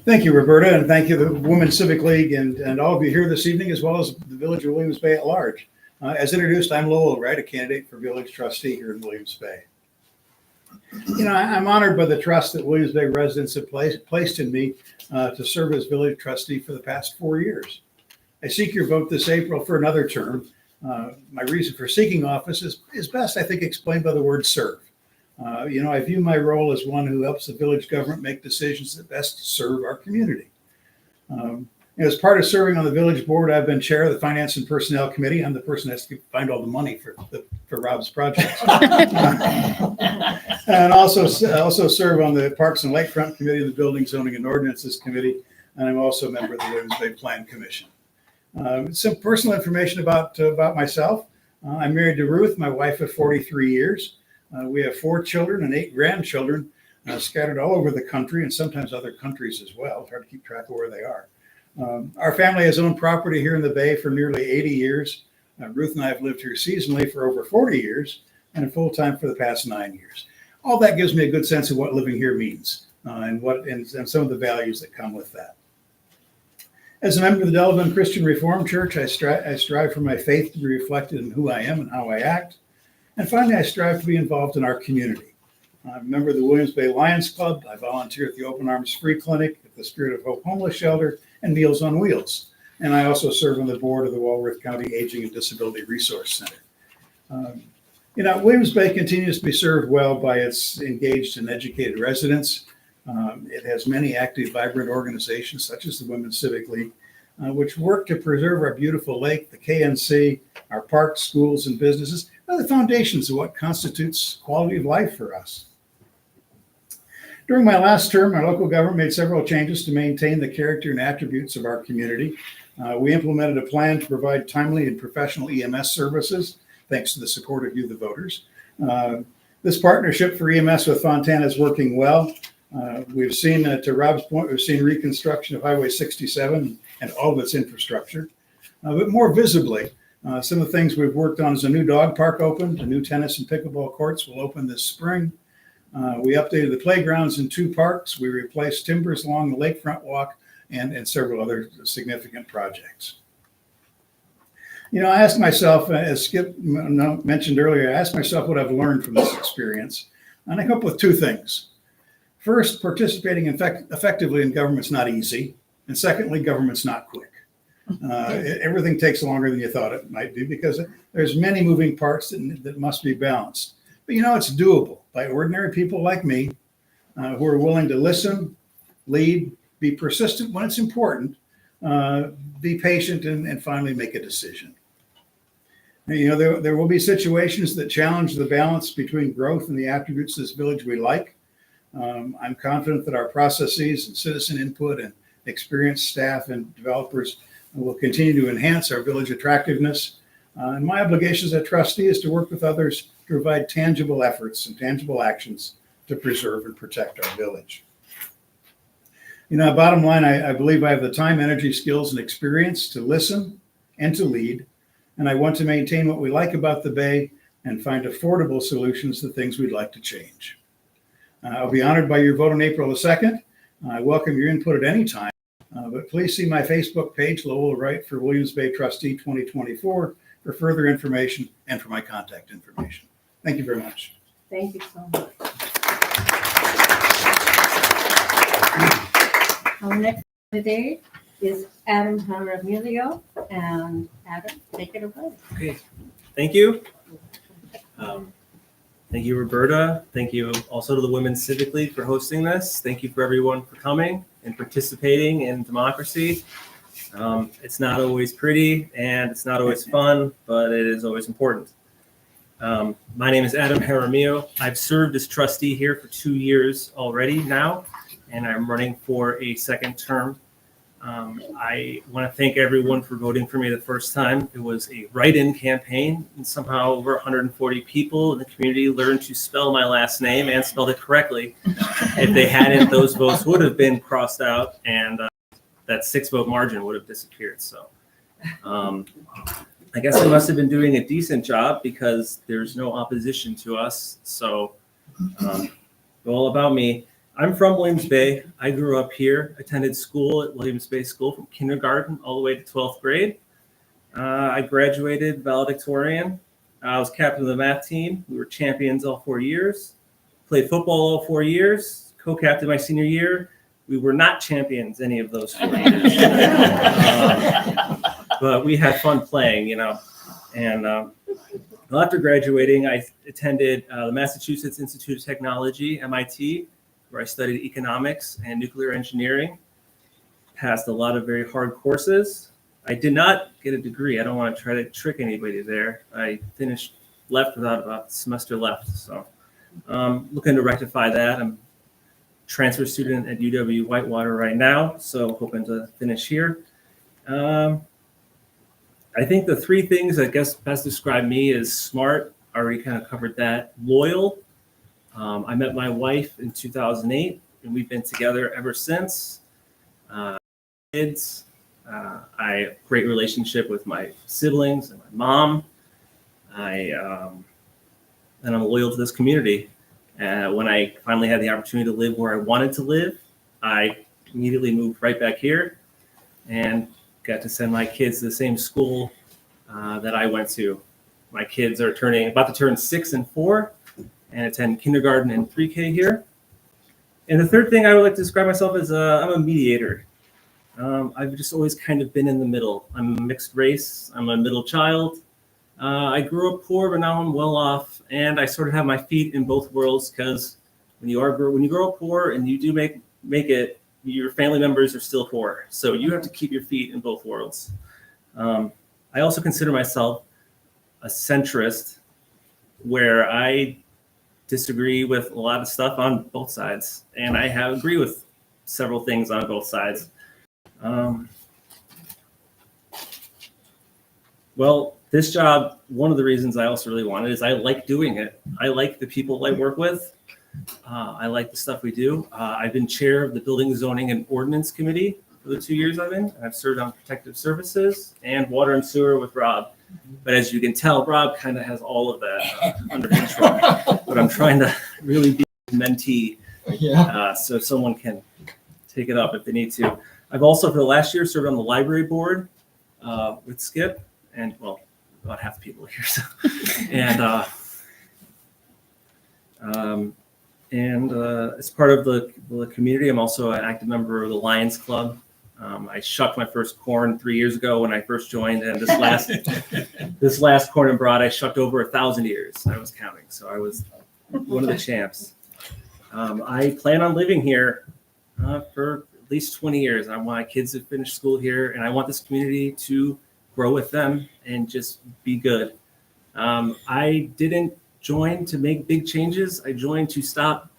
Thank you, Roberta, and thank you, the Women's Civic League, and all of you here this evening, as well as the Village of Williams Bay at large. As introduced, I'm Lowell Wright, a candidate for village trustee here in Williams Bay. You know, I'm honored by the trust that Williams Bay residents have placed in me to serve as village trustee for the past 4 years. I seek your vote this April for another term. My reason for seeking office is best, I think, explained by the word serve. You know, I view my role as one who helps the village government make decisions that best serve our community. As part of serving on the village board, I've been chair of the Finance and Personnel Committee. I'm the person that has to find all the money for Rob's projects. And also serve on the Parks and Lakefront Committee, the Building, Zoning, and Ordinances Committee, and I'm also a member of the Williams Bay Plan Commission. Some personal information about myself. I'm married to Ruth, my wife of 43 years. We have 4 children and 8 grandchildren scattered all over the country and sometimes other countries as well. It's hard to keep track of where they are. Our family has owned property here in the Bay for nearly 80 years. Ruth and I have lived here seasonally for over 40 years and full-time for the past 9 years. All that gives me a good sense of what living here means and some of the values that come with that. As a member of the Delavan Christian Reformed Church, I strive for my faith to be reflected in who I am and how I act. And finally, I strive to be involved in our community. I'm a member of the Williams Bay Lions Club. I volunteer at the Open Arms Free Clinic, at the Spirit of Hope Homeless Shelter, and Meals on Wheels. And I also serve on the board of the Walworth County Aging and Disability Resource Center. You know, Williams Bay continues to be served well by its engaged and educated residents. It has many active, vibrant organizations, such as the Women's Civic League, which work to preserve our beautiful lake, the KNC, our parks, schools, and businesses, are the foundations of what constitutes quality of life for us. During my last term, our local government made several changes to maintain the character and attributes of our community. We implemented a plan to provide timely and professional EMS services, thanks to the support of you, the voters. This partnership for EMS with Fontana is working well. We've seen, to Rob's point, we've seen reconstruction of Highway 67 and all of its infrastructure. But more visibly, some of the things we've worked on is a new dog park opened, a new tennis and pickleball courts will open this spring. We updated the playgrounds in 2 parks. We replaced timbers along the lakefront walk and several other significant projects. You know, I asked myself, as Skip mentioned earlier, I asked myself what I've learned from this experience. And I come up with 2 things. First, participating effectively in government's not easy. And secondly, government's not quick. Everything takes longer than you thought it might be because there's many moving parts that must be balanced. But you know, it's doable by ordinary people like me who are willing to listen, lead, be persistent when it's important, be patient, and finally make a decision. You know, there will be situations that challenge the balance between growth and the attributes of this village we like. I'm confident that our processes and citizen input and experienced staff and developers will continue to enhance our village attractiveness. And my obligation as a trustee is to work with others to provide tangible efforts and tangible actions to preserve and protect our village. You know, bottom line, I believe I have the time, energy, skills, and experience to listen and to lead. And I want to maintain what we like about the Bay and find affordable solutions to things we'd like to change. I'll be honored by your vote on April the 2nd. I welcome your input at any time. But please see my Facebook page, Lowell Wright for Williams Bay Trustee 2024, for further information and for my contact information. Thank you very much. Thank you so much. Our next candidate is Adam Jaramillo, and Adam, take it away. Okay, thank you. Thank you, Roberta. Thank you also to the Women's Civic League for hosting this. Thank you for everyone for coming and participating in democracy. It's not always pretty and it's not always fun, but it is always important. My name is Adam Jaramillo. I've served as trustee here for 2 years already now, and I'm running for a second term. I want to thank everyone for voting for me the first time. It was a write-in campaign, and somehow over 140 people in the community learned to spell my last name and spelled it correctly. If they hadn't, those votes would have been crossed out, and that 6-vote margin would have disappeared. So I guess I must have been doing a decent job because there's no opposition to us. So all about me. I'm from Williams Bay. I grew up here, attended school at Williams Bay School from kindergarten all the way to 12th grade. I graduated valedictorian. I was captain of the math team. We were champions all 4 years. Played football all 4 years. Co-captain my senior year. We were not champions any of those 4 years. But we had fun playing, you know. And after graduating, I attended the Massachusetts Institute of Technology, MIT, where I studied economics and nuclear engineering. Passed a lot of very hard courses. I did not get a degree. I don't want to try to trick anybody there. I left without about a semester left. So looking to rectify that. I'm a transfer student at UW Whitewater right now, so hoping to finish here. I think the 3 things I guess best describe me is smart. I already kind of covered that. Loyal. I met my wife in 2008, and we've been together ever since. Kids. I have a great relationship with my siblings and my mom. And I'm loyal to this community. When I finally had the opportunity to live where I wanted to live, I immediately moved right back here and got to send my kids to the same school that I went to. My kids are about to turn 6 and 4 and attend kindergarten and pre-K here. And the third thing I would like to describe myself as I'm a mediator. I've just always kind of been in the middle. I'm a mixed race. I'm a middle child. I grew up poor, but now I'm well off, and I sort of have my feet in both worlds because when you grow up poor and you do make it, your family members are still poor. So you have to keep your feet in both worlds. I also consider myself a centrist, where I disagree with a lot of stuff on both sides, and I agree with several things on both sides. Well, this job, one of the reasons I also really wanted is I like doing it. I like the people I work with. I like the stuff we do. I've been chair of the Building, Zoning, and Ordinance Committee for the 2 years I've been. I've served on protective services and water and sewer with Rob. But as you can tell, Rob kind of has all of that under control. But I'm trying to really be a mentee so someone can take it up if they need to. I've also, for the last year, served on the library board with Skip, and well, about half the people here. So. And as part of the community, I'm also an active member of the Lions Club. I shucked my first corn 3 years ago when I first joined, and this last corn and broad I shucked over 1,000 ears. I was counting, so I was one of the champs. I plan on living here for at least 20 years. I want my kids to finish school here, and I want this community to grow with them and just be good. I didn't join to make big changes. I joined to stop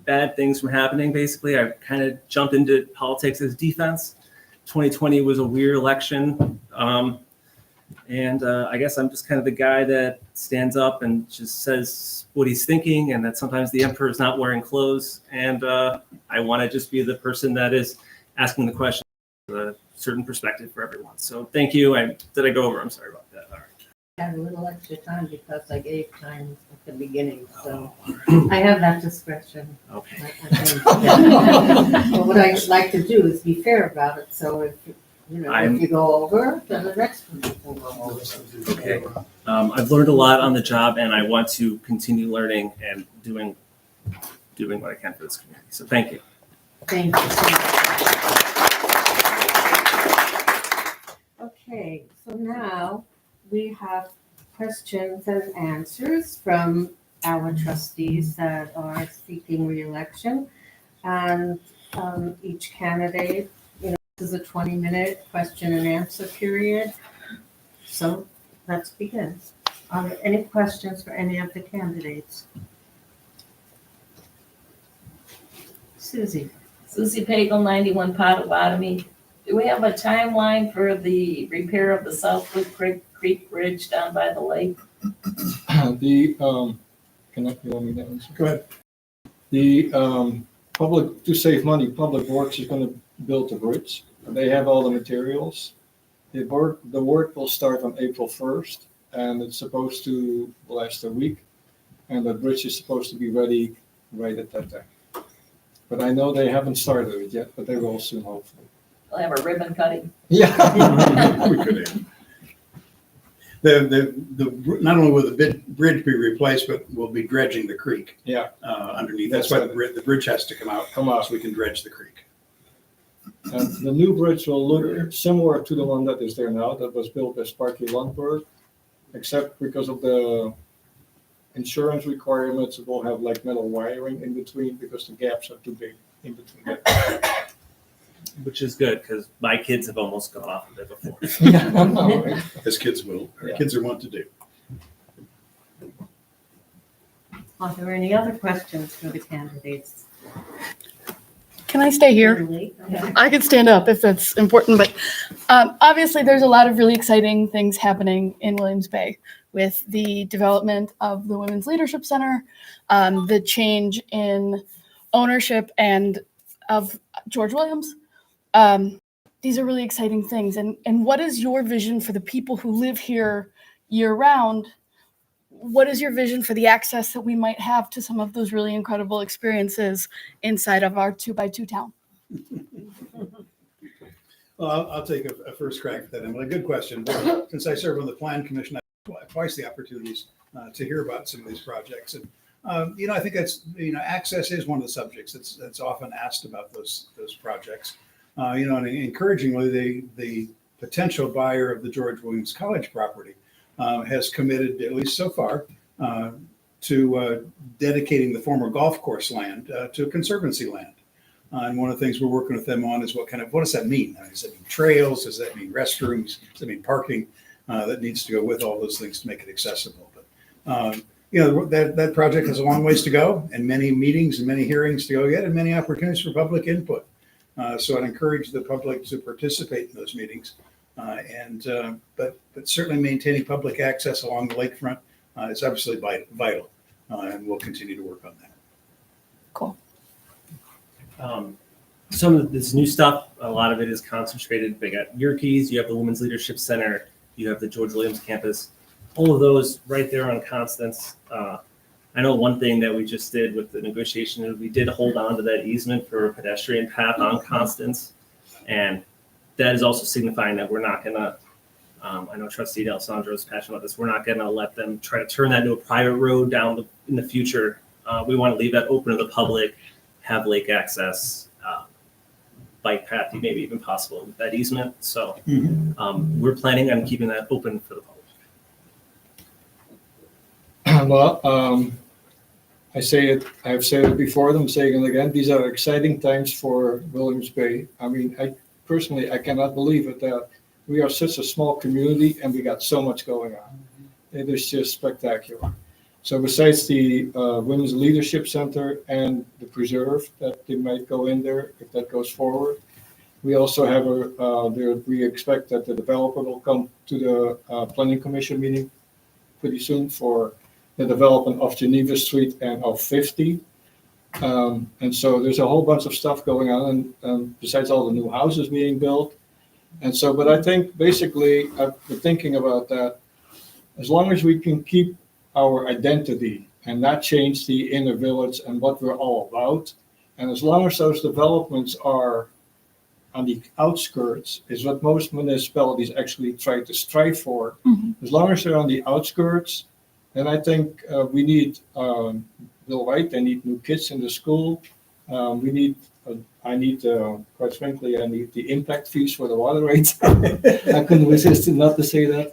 bad things from happening. Basically, I kind of jumped into politics as defense. 2020 was a weird election. And I guess I'm just kind of the guy that stands up and just says what he's thinking, and that sometimes the emperor is not wearing clothes. And I want to just be the person that is asking the question with a certain perspective for everyone. So thank you. Did I go over? I'm sorry about that. All right. I had a little extra time because I gave time at the beginning, so I have that discretion. Okay. But what I like to do is be fair about it, so if you go over, then the next one will go over. Okay. I've learned a lot on the job, and I want to continue learning and doing what I can for this community. So thank you. Thank you so much. Okay, so now we have questions and answers from our trustees that are seeking re-election. And each candidate, This is a 20-minute question and answer period. So let's begin. Are there any questions for any of the candidates? Susie? Susie Pagel, 91 Potawatomi. Do we have a timeline for the repair of the Southwood Creek Bridge down by the lake? The, you want me to answer? Go ahead. The, public, to save money, Public Works is gonna build the bridge. They have all the materials. The work will start on April 1st, and it's supposed to last a week. And the bridge is supposed to be ready right at that time. But I know they haven't started it yet, but they will soon, hopefully. We'll have a ribbon cutting. Yeah. We could have. Not only will the bridge be replaced, but we'll be dredging the creek. Yeah. Underneath. That's why the bridge has to come out so we can dredge the creek. And the new bridge will look similar to the one that is there now, that was built by Sparky Lundberg, except because of the insurance requirements, it will have like metal wiring in between because the gaps are too big in between. Which is good because my kids have almost gone off of it before. Yeah. As kids will, or kids are wont to do. Are there any other questions for the candidates? Can I stay here? Kimberly? Okay. I could stand up if that's important, but obviously there's a lot of really exciting things happening in Williams Bay with the development of the Women's Leadership Center, the change in ownership and of George Williams. These are really exciting things. And what is your vision for the people who live here year round? What is your vision for the access that we might have to some of those really incredible experiences inside of our 2x2 town? Well, I'll take a first crack at that, Emily. Good question. Since I serve on the Plan Commission, I have twice the opportunities to hear about some of these projects. And, I think that's, access is one of the subjects that's often asked about those projects. And encouragingly, the potential buyer of the George Williams College property has committed, at least so far, to dedicating the former golf course land to conservancy land. And one of the things we're working with them on is what does that mean? Does that mean trails? Does that mean restrooms? Does that mean parking? That needs to go with all those things to make it accessible. But that project has a long ways to go, and many meetings and many hearings to go yet, and many opportunities for public input. So I'd encourage the public to participate in those meetings. But certainly maintaining public access along the lakefront is absolutely vital, and we'll continue to work on that. Cool. Some of this new stuff, a lot of it is concentrated. They got Yerkes, you have the Women's Leadership Center, you have the George Williams campus, all of those right there on Constance. I know one thing that we just did with the negotiation is we did hold on to that easement for a pedestrian path on Constance. And that is also signifying that we're not gonna, I know Trustee D'Alessandro is passionate about this, we're not gonna let them try to turn that into a private road in the future. We wanna leave that open to the public, have lake access, bike path, maybe even possible with that easement. So we're planning on keeping that open for the public. Well, I've said it before, I'm saying it again, these are exciting times for Williams Bay. I mean, personally, I cannot believe it that we are such a small community and we got so much going on. It is just spectacular. So besides the Women's Leadership Center and the preserve that they might go in there if that goes forward, we also have we expect that the developer will come to the Planning Commission meeting pretty soon for the development of Geneva Street and of 50. And so there's a whole bunch of stuff going on, and besides all the new houses being built. And so, but I think basically I've been thinking about that, as long as we can keep our identity and not change the inner village and what we're all about, and as long as those developments are on the outskirts, is what most municipalities actually try to strive for. As long as they're on the outskirts, then I think we need Bill White, they need new kids in the school. I need, quite frankly, I need the impact fees for the water rates. I couldn't resist not to say that.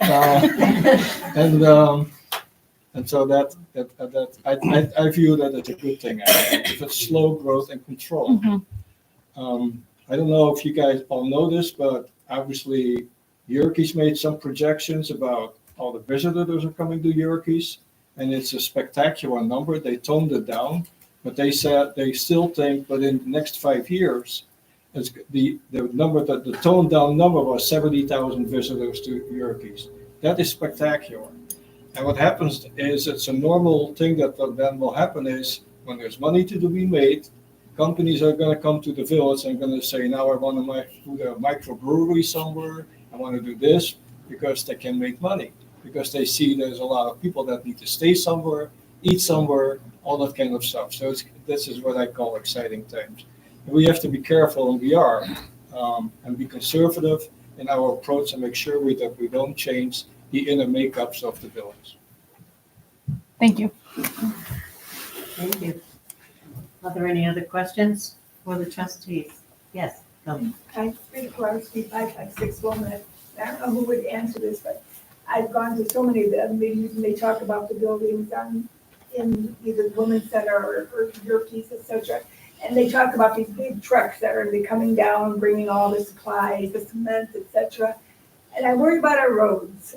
And so that I view that as a good thing. If it's slow growth and control. I don't know if you guys all know this, but obviously Yerkes made some projections about all the visitors that are coming to Yerkes, and it's a spectacular number. They toned it down, but they said they still think, but in the next 5 years, it's the number that the toned down number was 70,000 visitors to Yerkes. That is spectacular. And what happens is it's a normal thing that then will happen is when there's money to be made, companies are going to come to the village and going to say, now I want to put a microbrewery somewhere. I want to do this because they can make money, because they see there's a lot of people that need to stay somewhere, eat somewhere, all that kind of stuff. So this is what I call exciting times. And we have to be careful, and we are, and be conservative in our approach and make sure that we don't change the inner makeups of the village. Thank you. Thank you. Are there any other questions for the trustees? Yes, go. I think Clarksville 556 woman. I don't know who would answer this, but I've gone to so many of the meetings and they talk about the buildings in either the Women's Center or Yerkes, et cetera. And they talk about these big trucks that are gonna be coming down, bringing all the supplies, the cement, et cetera. And I worry about our roads.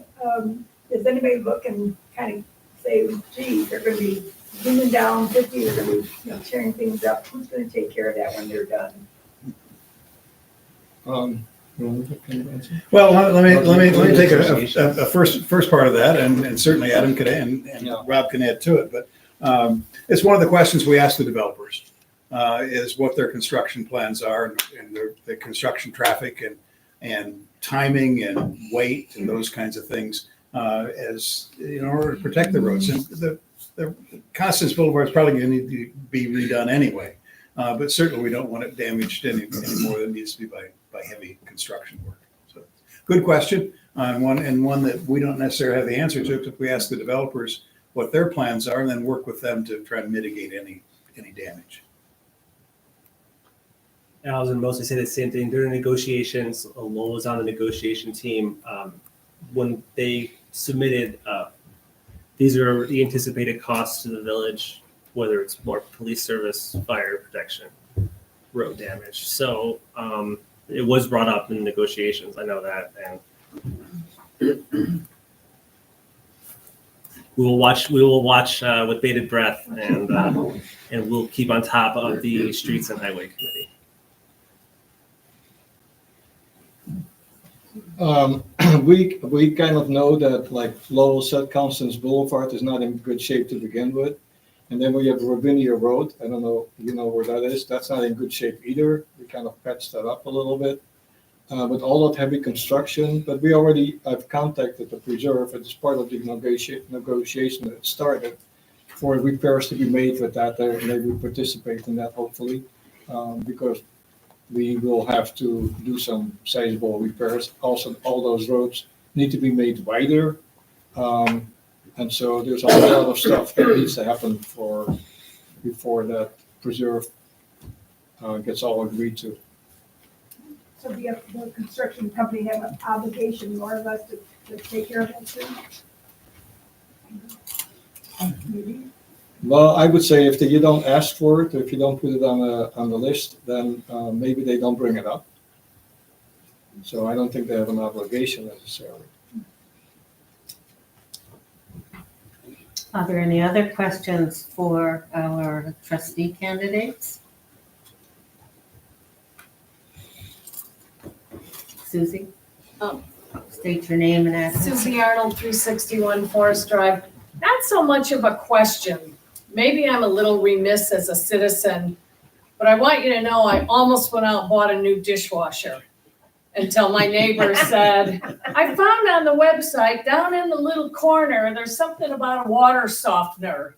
Does anybody look and kind of say, geez, they're gonna be zooming down 50, they're gonna be, tearing things up. Who's gonna take care of that when they're done? Well, let me take a first part of that, and certainly Adam could and Rob can add to it. But it's one of the questions we ask the developers is what their construction plans are and the construction traffic and timing and weight and those kinds of things as in order to protect the roads. And the Constance Boulevard is probably going to need to be redone anyway, but certainly we don't want it damaged any more than it needs to be by heavy construction work. So, good question, and one that we don't necessarily have the answer to, because we ask the developers what their plans are and then work with them to try to mitigate any damage. And I was going to mostly say the same thing during negotiations. Lowell was on the negotiation team when they submitted. These are the anticipated costs to the village, whether it's more police service, fire protection, road damage. So it was brought up in negotiations. I know that, and we will watch with bated breath, and we'll keep on top of the Streets and Highway Committee. We kind of know that, like Lowell said, Constance Boulevard is not in good shape to begin with. And then we have Ravinia Road. I don't know, where that is. That's not in good shape either. We kind of patched that up a little bit. With all that heavy construction, but I've contacted the preserve as part of the negotiation that started for repairs to be made with that. They will participate in that hopefully, because we will have to do some sizable repairs. Also, all those roads need to be made wider. And so there's a lot of stuff that needs to happen before that preserve gets all agreed to. So the construction company have an obligation more or less to take care of that too? Maybe. Well, I would say if you don't ask for it, if you don't put it on the list, then maybe they don't bring it up. So I don't think they have an obligation necessarily. Are there any other questions for our trustee candidates? Susie? State your name and address. Susie Arnold, 361 Forest Drive. Not so much of a question. Maybe I'm a little remiss as a citizen, but I want you to know I almost went out and bought a new dishwasher until my neighbor said, I found on the website down in the little corner, there's something about a water softener.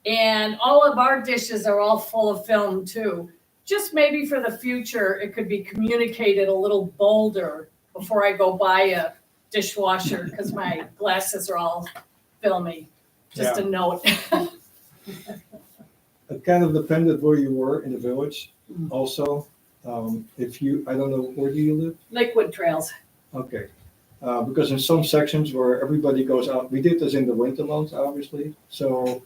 And all of our dishes are all full of film too. Just maybe for the future, it could be communicated a little bolder before I go buy a dishwasher because my glasses are all filmy. Just a note. It kind of depended where you were in the village also. I don't know, where do you live? Liquid Trails. Okay. Because in some sections where everybody goes out, we did this in the winter months, obviously. So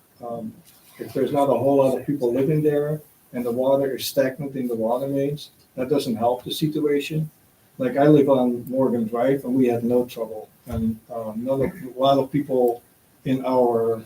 if there's not a whole lot of people living there, and the water is stagnant in the water mains, that doesn't help the situation. Like I live on Morgan Drive and we had no trouble. And a lot of people in our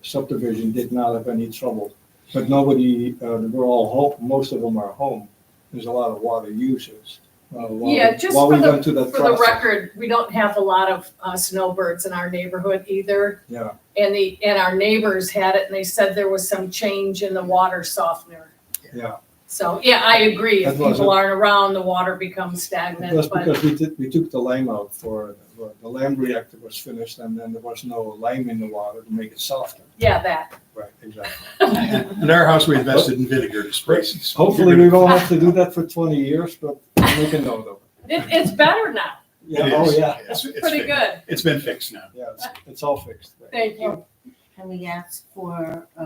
subdivision did not have any trouble. But nobody, we're all home, most of them are home. There's a lot of water users. Yeah, just while for we went through that for the process. record, we don't have a lot of snowbirds in our neighborhood either. Yeah, And our neighbors had it and they said there was some change in the water softener. yeah. So, yeah, I agree. If That wasn't- people aren't around, the water becomes It stagnant, was but because we took the lime out for, the lime reactor was finished and then there was no lime in the water to make it softer. yeah, that. Right, exactly. In our house, we invested in vinegar to spray. Hopefully we won't have to do that for 20 years, but make a note of it. It's better now. Yeah, It oh, is. yeah. It's Pretty fixed. good. It's been fixed now. Yeah, it's all fixed. Thank you. Can we ask for, I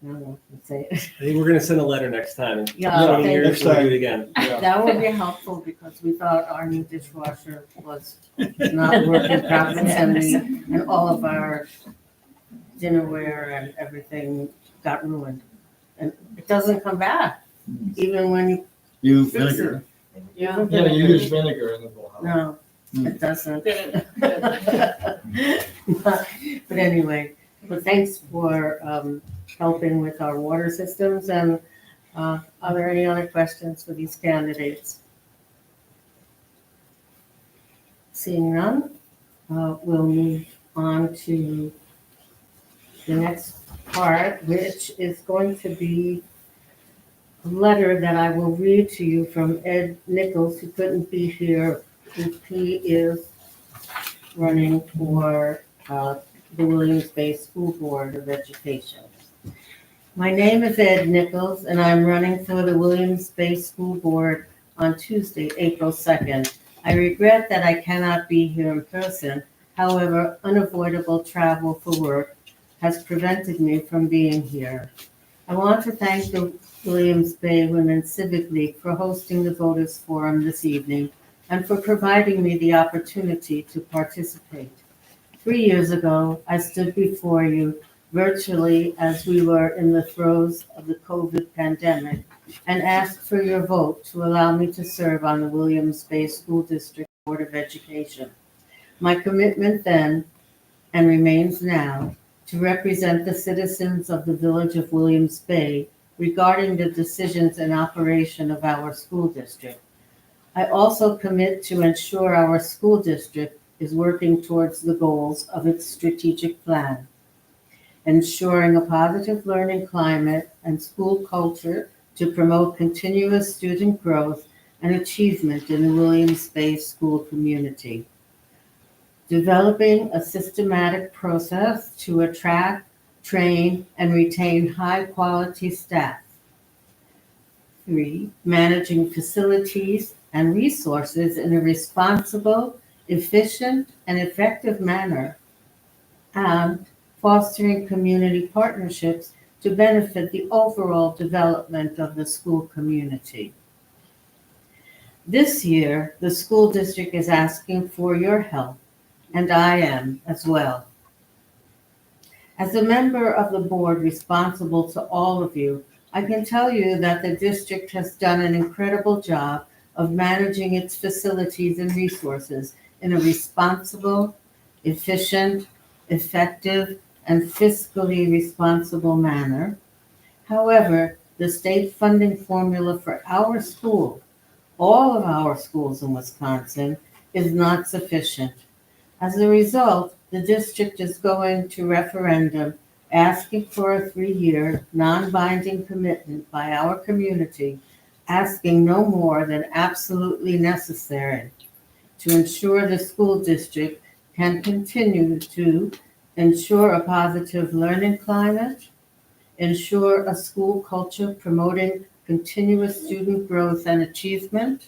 don't know, let's say, I think we're gonna send a letter next time. In Yeah, 20 thank years, you. we'll do it again. Yeah. that would be helpful because we thought our new dishwasher was not working properly and all of our dinnerware and everything got ruined. And it doesn't come back, even when you Use fix vinegar. it. Yeah. Yeah, you use vinegar and it will help. No, it doesn't. But anyway, but thanks for helping with our water systems. And are there any other questions for these candidates? Seeing none, we'll move on to the next part, which is going to be a letter that I will read to you from Ed Nichols, who couldn't be here. He is running for the Williams Bay School Board of Education. My name is Ed Nichols, and I'm running for the Williams Bay School Board on Tuesday, April 2nd. I regret that I cannot be here in person. However, unavoidable travel for work has prevented me from being here. I want to thank the Williams Bay Women's Civic League for hosting the Voters Forum this evening and for providing me the opportunity to participate. 3 years ago, I stood before you virtually as we were in the throes of the COVID pandemic and asked for your vote to allow me to serve on the Williams Bay School District Board of Education. My commitment then, and remains now, to represent the citizens of the village of Williams Bay regarding the decisions and operation of our school district. I also commit to ensure our school district is working towards the goals of its strategic plan, ensuring a positive learning climate and school culture to promote continuous student growth and achievement in the Williams Bay school community, developing a systematic process to attract, train, and retain high-quality staff. 3, managing facilities and resources in a responsible, efficient, and effective manner, and fostering community partnerships to benefit the overall development of the school community. This year, the school district is asking for your help, and I am as well. As a member of the board responsible to all of you, I can tell you that the district has done an incredible job of managing its facilities and resources in a responsible, efficient, effective, and fiscally responsible manner. However, the state funding formula for our school, all of our schools in Wisconsin, is not sufficient. As a result, the district is going to referendum asking for a 3-year non-binding commitment by our community, asking no more than absolutely necessary to ensure the school district can continue to ensure a positive learning climate, ensure a school culture promoting continuous student growth and achievement,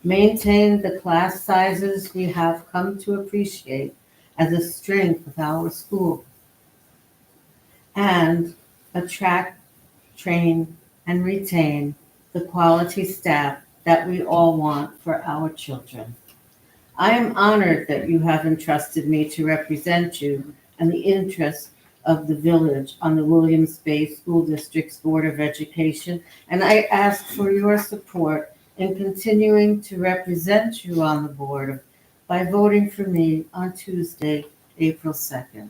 maintain the class sizes we have come to appreciate as a strength of our school, and attract, train, and retain the quality staff that we all want for our children. I am honored that you have entrusted me to represent you and the interests of the village on the Williams Bay School District's Board of Education, and I ask for your support in continuing to represent you on the board by voting for me on Tuesday, April 2nd.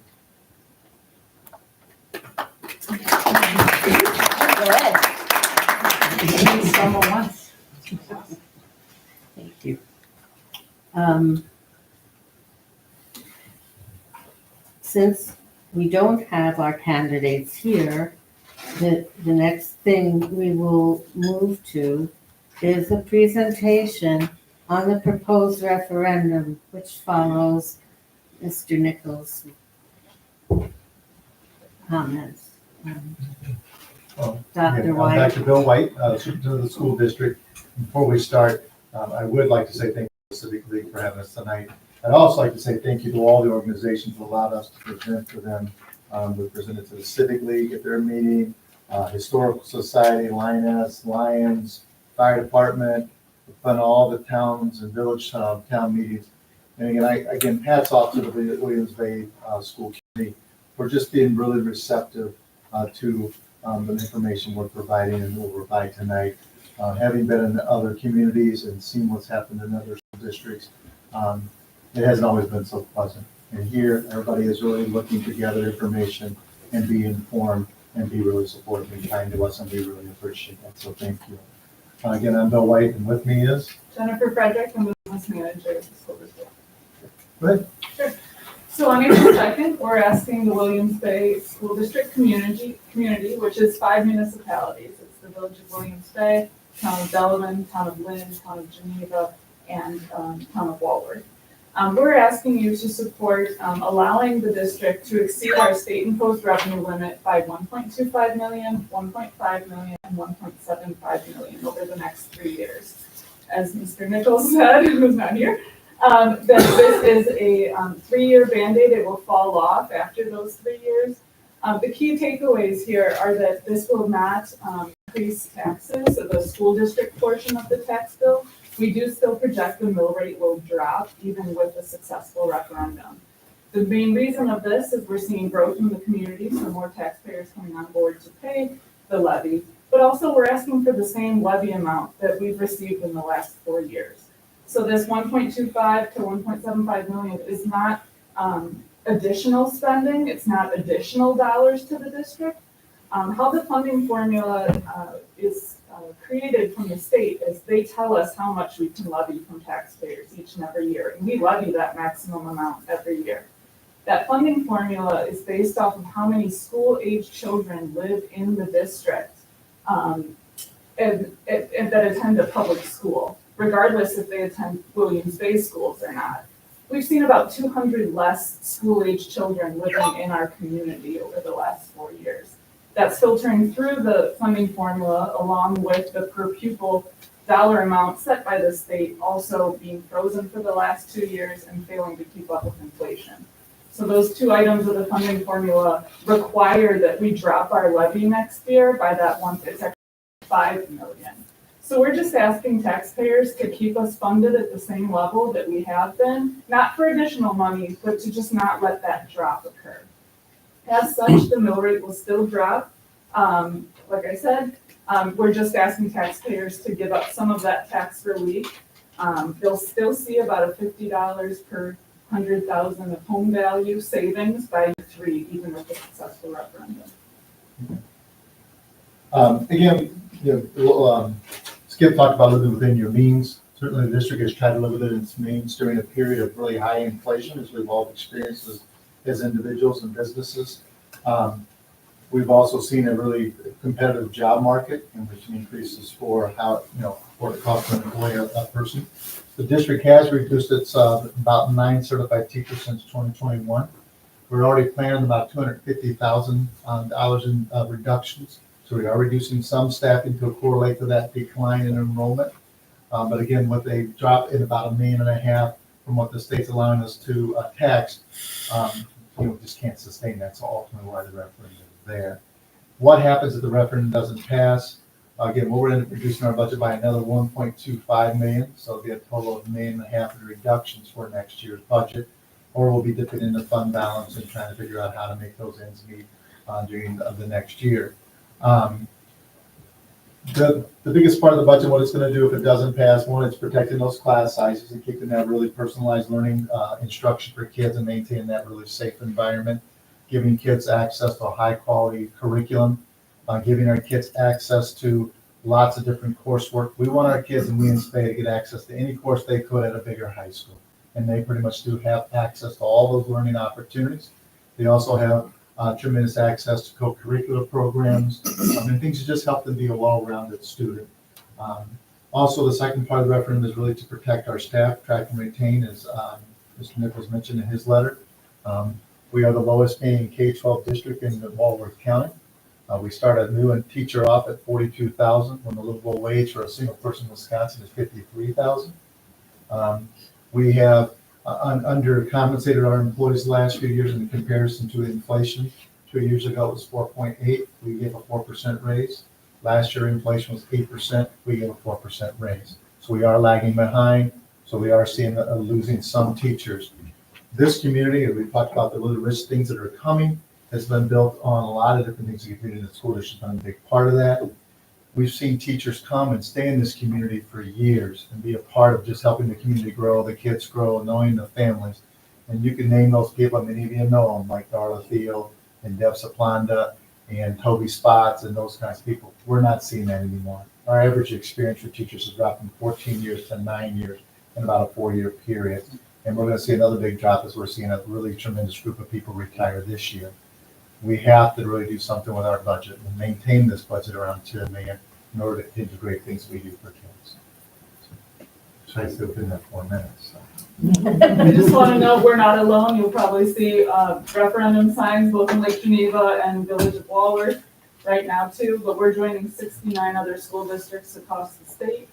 Go ahead. Someone wants. Thank you. Since we don't have our candidates here, the next thing we will move to is a presentation on the proposed referendum, which follows Mr. Nichols' comments. Dr. White. Dr. Bill White, Superintendent of the School District. Before we start, I would like to say thank you to the Civic League for having us tonight. I'd also like to say thank you to all the organizations that allowed us to present for them. We presented to the Civic League at their meeting, Historical Society, Lioness, Lions, Fire Department, we've done all the towns and village town meetings. And again, hats off to the Williams Bay School Committee for just being really receptive to the information we're providing and we'll provide tonight. Having been in other communities and seen what's happened in other school districts, it hasn't always been so pleasant. And here, everybody is really looking to gather information and be informed and be really supportive and kind to us, and we really appreciate that. So thank you. Again, I'm Bill White, and with me is Jennifer Frederick, I'm the business manager of the school district. Go ahead. Sure. So on April 2nd, we're asking the Williams Bay School District community, which is 5 municipalities. It's the village of Williams Bay, town of Delavan, town of Lynn, town of Geneva, and town of Walworth. We're asking you to support allowing the district to exceed our state imposed revenue limit by 1.25 million, 1.5 million, and 1.75 million over the next 3 years. As Mr. Nichols said, who's not here, that this is a 3-year Band-Aid. It will fall off after those 3 years. The key takeaways here are that this will not increase taxes, so the school district portion of the tax bill. We do still project the mill rate will drop even with a successful referendum. The main reason of this is we're seeing growth in the community, so more taxpayers coming on board to pay the levy, but also we're asking for the same levy amount that we've received in the last 4 years. So this 1.25 to 1.75 million is not additional spending, it's not additional dollars to the district. How the funding formula is created from the state is they tell us how much we can levy from taxpayers each and every year, and we levy that maximum amount every year. That funding formula is based off of how many school-age children live in the district and that attend a public school, regardless if they attend Williams Bay schools or not. We've seen about 200 less school-age children living in our community over the last 4 years. That's filtering through the funding formula along with the per pupil dollar amount set by the state also being frozen for the last 2 years and failing to keep up with inflation. So those 2 items of the funding formula require that we drop our levy next year by that one, it's actually 5 million. So we're just asking taxpayers to keep us funded at the same level that we have been, not for additional money, but to just not let that drop occur. As such, the mill rate will still drop. Like I said, we're just asking taxpayers to give up some of that tax relief. They'll still see about a $50 per 100,000 of home value savings by 3, even with a successful referendum. Again, Skip talked about living within your means. Certainly the district has tried to live within its means during a period of really high inflation, as we've all experienced as individuals and businesses. We've also seen a really competitive job market, and we've seen increases for for the cost of an employee or that person. The district has reduced its about 9 certified teachers since 2021. We're already planning about $250,000 in reductions. So we are reducing some staffing to correlate to that decline in enrollment. But again, what they dropped in about $1.5 million from what the state's allowing us to tax, just can't sustain that. So ultimately why the referendum is there. What happens if the referendum doesn't pass? Again, we're going to reduce our budget by another $1.25 million. So it'll be a total of $1.5 million in reductions for next year's budget. or we'll be dipping into fund balance and trying to figure out how to make those ends meet during the next year. The biggest part of the budget, what it's going to do if it doesn't pass, one, it's protecting those class sizes and keeping that really personalized learning instruction for kids and maintaining that really safe environment, giving kids access to a high quality curriculum, giving our kids access to lots of different coursework. We want our kids in Williams Bay to get access to any course they could at a bigger high school. And they pretty much do have access to all those learning opportunities. They also have tremendous access to co-curricular programs and things to just help them be a well-rounded student. Also, the second part of the referendum is really to protect our staff, track and retain, as Mr. Nichols mentioned in his letter. We are the lowest paying K-12 district in the Walworth County. We start a new teacher off at $42,000 when the livable wage for a single person in Wisconsin is $53,000. We have undercompensated our employees the last few years in comparison to inflation. 2 years ago, it was 4.8. We gave a 4% raise. Last year, inflation was 8%. We gave a 4% raise. So we are lagging behind. So we are seeing losing some teachers. This community, as we talked about the really rich things that are coming, has been built on a lot of different things. The community and the school district has been a big part of that. We've seen teachers come and stay in this community for years and be a part of just helping the community grow, the kids grow, knowing the families. And you can name those people, many of you know them, like Darla Thiel and Deb Saplanda and Toby Spots and those kinds of people. We're not seeing that anymore. Our average experience for teachers has dropped from 14 years to 9 years in about a 4-year period. And we're going to see another big drop as we're seeing a really tremendous group of people retire this year. We have to really do something with our budget and maintain this budget around $10 million in order to do the great things we do for kids. So I said within that 4 minutes. I just want to note we're not alone. You'll probably see referendum signs both in Lake Geneva and Village of Walworth right now too, but we're joining 69 other school districts across the state.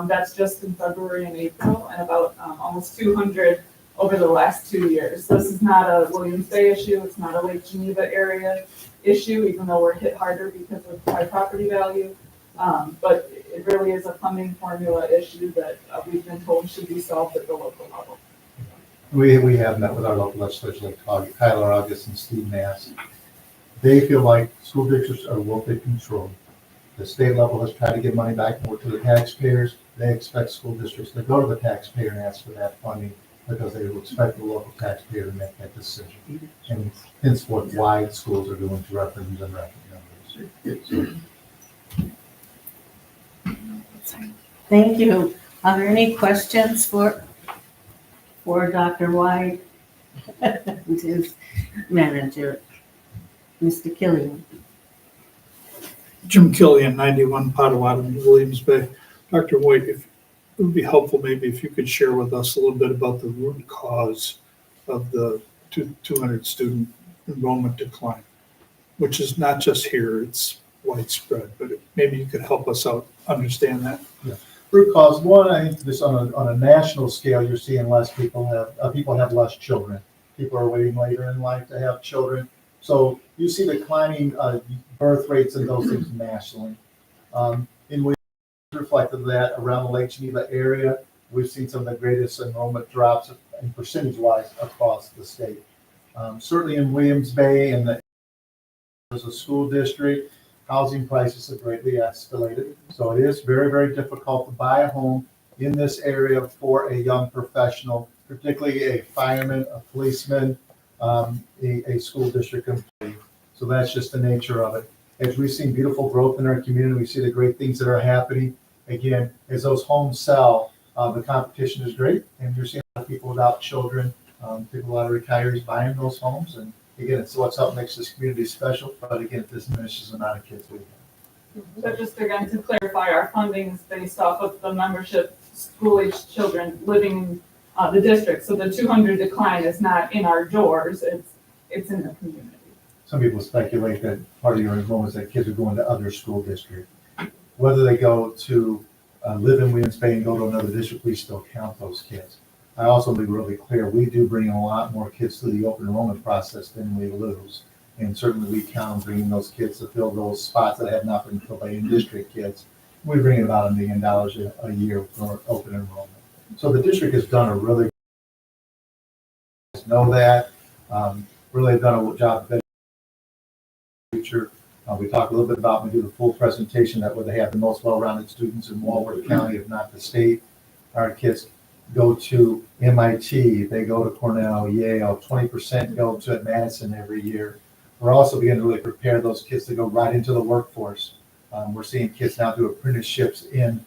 That's just in February and April, and about almost 200 over the last 2 years. This is not a Williams Bay issue. It's not a Lake Geneva area issue, even though we're hit harder because of high property value. But it really is a funding formula issue that we've been told should be solved at the local level. We have met with our local legislators like Tyler August and Steve Nass. They feel like school districts are what they control. The state level has tried to give money back more to the taxpayers. They expect school districts to go to the taxpayer and ask for that funding because they will expect the local taxpayer to make that decision. And hence why schools are going to referendums and referendums. Thank you. Are there any questions for Dr. White and his manager, Mr. Killian? Jim Killian, 91 Potawatomi, Williams Bay. Dr. White, if it would be helpful maybe if you could share with us a little bit about the root cause of the 200 student enrollment decline, which is not just here, it's widespread, but maybe you could help us out understand that. Yeah. Root cause one, I think this on a national scale, you're seeing less people have less children. People are waiting later in life to have children. So you see declining birth rates and those things nationally. In Williams, reflected that around the Lake Geneva area, we've seen some of the greatest enrollment drops in percentage-wise across the state. Certainly in Williams Bay and as a school district, housing prices have greatly escalated. So it is very, very difficult to buy a home in this area for a young professional, particularly a fireman, a policeman, a school district employee. So that's just the nature of it. As we've seen beautiful growth in our community, we see the great things that are happening. Again, as those homes sell, the competition is great, and you're seeing a lot of people without children, a lot of retirees buying those homes. And again, it's what's helped makes this community special, but again, it diminishes the amount of kids we have. So just again, to clarify, our funding is based off of the membership school-aged children living in the district. So the 200 decline is not in our doors, it's in the community. Some people speculate that part of your enrollment is that kids are going to other school districts. Whether they go to live in Williams Bay and go to another district, we still count those kids. I also be really clear, we do bring in a lot more kids through the open enrollment process than we lose. And certainly we count on bringing those kids to fill those spots that have not been filled by in-district kids. We bring in about $1 million a year for open enrollment. So the district has done a really good know that. Really have done a job of future. We talked a little bit about, we do the full presentation that would they have the most well-rounded students in Walworth County, if not the state. Our kids go to MIT, they go to Cornell, Yale, 20% go to Madison every year. We're also beginning to really prepare those kids to go right into the workforce. We're seeing kids now do apprenticeships in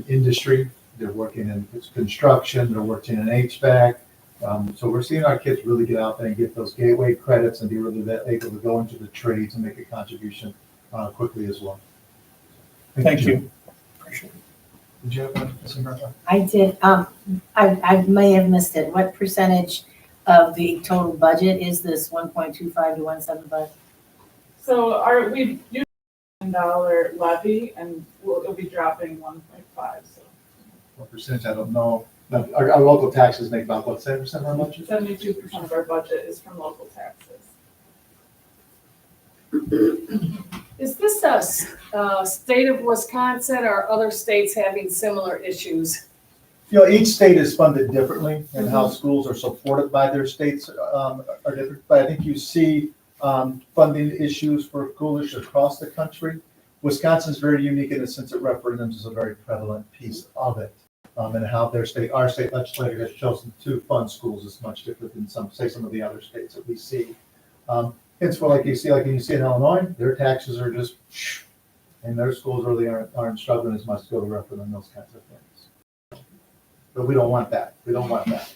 industry. They're working in construction, they're working in HVAC. So we're seeing our kids really get out there and get those gateway credits and be really able to go into the trades and make a contribution quickly as well. Thank you. Appreciate it. Did you have one? I did, I may have missed it. What percentage of the total budget is this 1.25 to 175? So we've used $1 levy and it'll be dropping 1.5, so. What percentage, I don't know. But our local taxes make about, what, 7% of our budget? 72% of our budget is from local taxes. Is this a state of Wisconsin or other states having similar issues? You know, each state is funded differently and how schools are supported by their states are different. But I think you see funding issues for school districts across the country. Wisconsin is very unique in the sense that referendums is a very prevalent piece of it. And how our state legislature has chosen to fund schools is much different than some of the other states that we see. It's for like you see in Illinois, their taxes are just, and their schools really aren't struggling as much to go to referendum, those kinds of things. But we don't want that. We don't want that.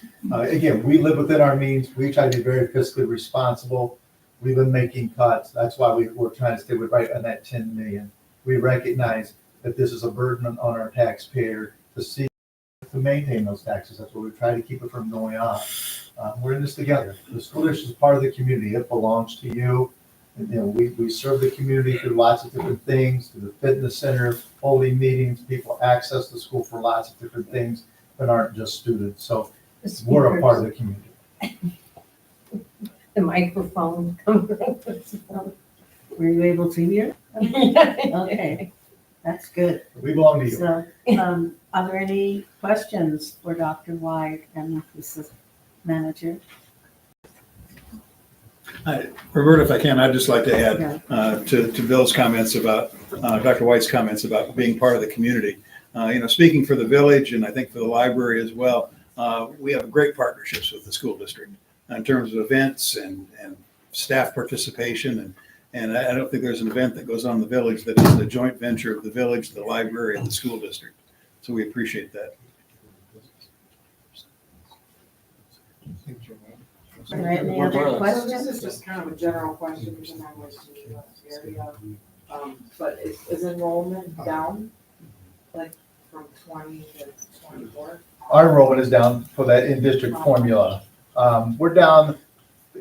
Again, we live within our means. We try to be very fiscally responsible. We've been making cuts. That's why we're trying to stay right on that 10 million. We recognize that this is a burden on our taxpayer to maintain those taxes. That's why we try to keep it from going up. We're in this together. The school district is part of the community. It belongs to you. And, you know, we serve the community through lots of different things, through the fitness center, holding meetings. People access the school for lots of different things that aren't just students. So we're a part of the community. The microphone. Were you able to hear? Okay, that's good. We belong to you. So, are there any questions for Dr. White and Mrs. Manager? Roberta, if I can, I'd just like to add to Bill's comments about, Dr. White's comments about being part of the community. Speaking for the village and I think for the library as well, we have great partnerships with the school district in terms of events and staff participation. And I don't think there's an event that goes on in the village that is a joint venture of the village, the library, and the school district. So we appreciate that. Are there any other questions? This is just kind of a general question because I'm always in this area. But is enrollment down, like from 20 to 24? Our enrollment is down for that in-district formula. We're down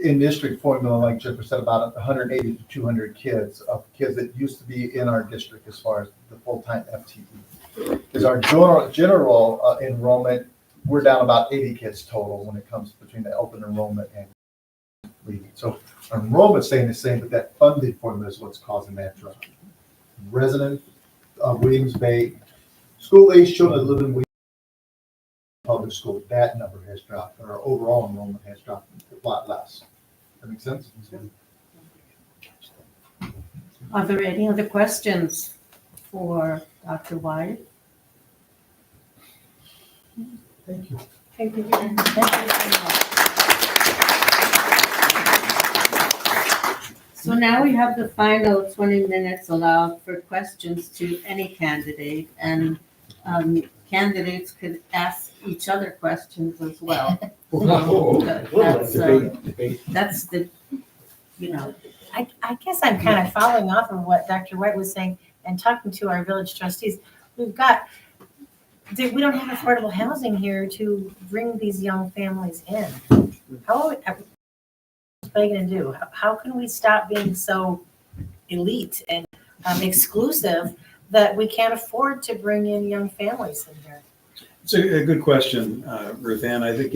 in district formula, like Jennifer said, about 180 to 200 kids that used to be in our district as far as the full-time FTE. Because our general enrollment, we're down about 80 kids total when it comes between the open enrollment and leaving. So our enrollment's staying the same, but that funding formula is what's causing that drop. Resident of Williams Bay, school-age children that live in public school, that number has dropped, but our overall enrollment has dropped a lot less. That makes sense? Are there any other questions for Dr. White? Thank you. Thank you very much. So now we have the final 20 minutes allowed for questions to any candidate, and candidates could ask each other questions as well. That's the, I guess I'm kind of following off of what Dr. White was saying and talking to our village trustees. We don't have affordable housing here to bring these young families in. How are we going to do? How can we stop being so elite and exclusive that we can't afford to bring in young families in here? It's a good question, Ruth Ann. I think,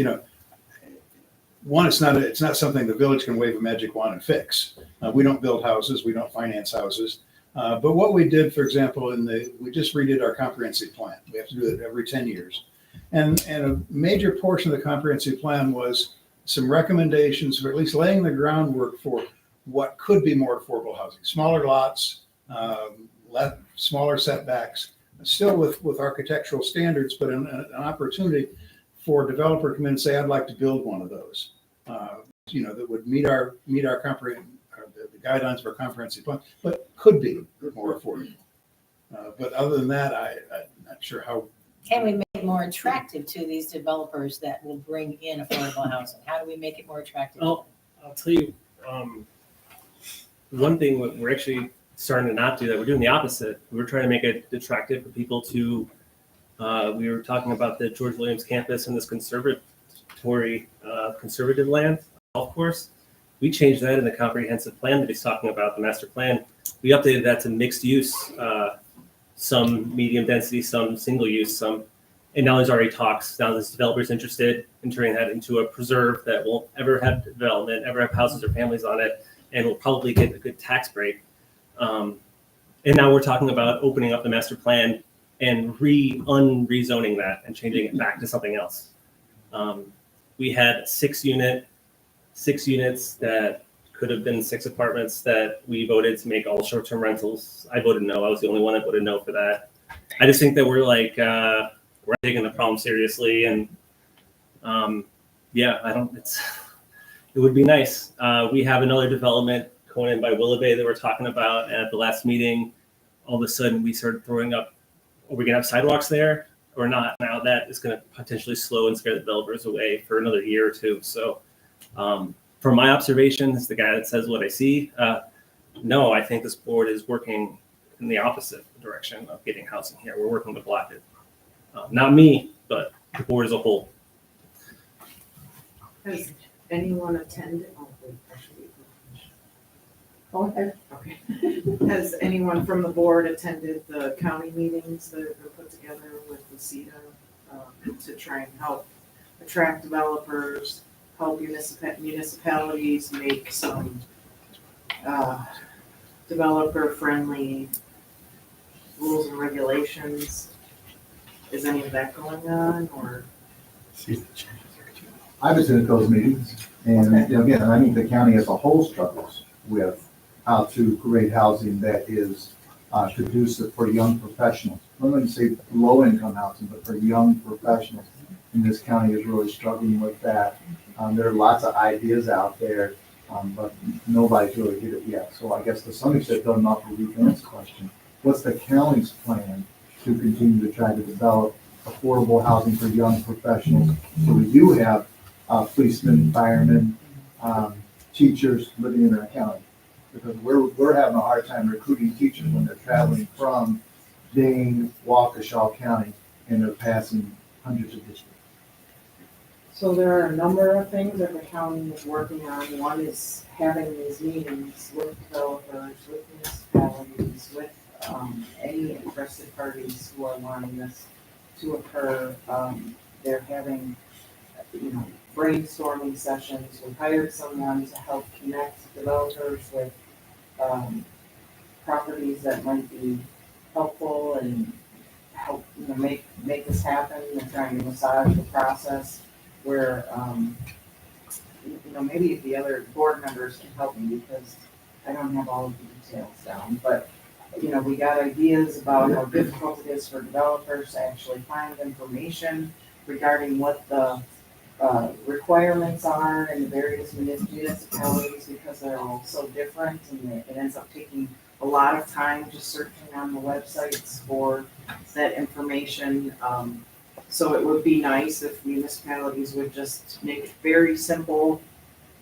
one, it's not something the village can wave a magic wand and fix. We don't build houses, we don't finance houses. But what we did, for example, we just redid our comprehensive plan. We have to do it every 10 years. And a major portion of the comprehensive plan was some recommendations for at least laying the groundwork for what could be more affordable housing, smaller lots, smaller setbacks, still with architectural standards, but an opportunity for a developer to come in and say, I'd like to build one of those, that would meet our the guidelines of our comprehensive plan, but could be more affordable. But other than that, I'm not sure how. Can we make it more attractive to these developers that will bring in affordable housing? How do we make it more attractive? I'll tell you, one thing we're actually starting to not do that. We're doing the opposite. We're trying to make it attractive for people to, we were talking about the George Williams campus and this conservative land golf course. We changed that in the comprehensive plan that he's talking about, the master plan. We updated that to mixed use, some medium density, some single use, and now there's already talks. Now this developer's interested in turning that into a preserve that won't ever have development, ever have houses or families on it, and will probably get a good tax break. And now we're talking about opening up the master plan and rezoning that and changing it back to something else. We had 6 units that could have been 6 apartments that we voted to make all short-term rentals. I voted no. I was the only one that voted no for that. I just think that we're taking the problem seriously, and it would be nice. We have another development going in by Willow Bay that we're talking about, and at the last meeting, all of a sudden we started throwing up, are we gonna have sidewalks there or not? Now that is gonna potentially slow and scare the developers away for another year or two. So from my observation as the guy that says what I see, no, I think this board is working in the opposite direction of getting housing here. We're working to block it. Not me, but the board as a whole. Has anyone attended? Go ahead. Okay. Has anyone from the board attended the county meetings that have been put together with the CETA to try and help attract developers, help municipalities make some developer-friendly rules and regulations? Is any of that going on, or? I've attended those meetings, and again, I think the county as a whole struggles with how to create housing that is conducive for young professionals. I'm not going to say low-income housing, but for young professionals. And this county is really struggling with that. There are lots of ideas out there, but nobody's really hit it yet. So I guess to some extent, building off of Ruth's question, what's the county's plan to continue to try to develop affordable housing for young professionals? So we do have policemen, firemen, teachers living in our county. Because we're having a hard time recruiting teachers when they're traveling from Dane, Waukesha County, and they're passing hundreds of districts. So there are a number of things that the county is working on. One is having these meetings with developers, with municipalities, with any interested parties who are wanting this to occur. They're having, brainstorming sessions. We hired someone to help connect developers with properties that might be helpful and help make this happen. They're trying to massage the process where maybe the other board members can help me because I don't have all of the details down. But we got ideas about how difficult it is for developers to actually find information regarding what the requirements are in the various municipalities because they're all so different, and it ends up taking a lot of time just searching on the websites for that information. So it would be nice if municipalities would just make it very simple,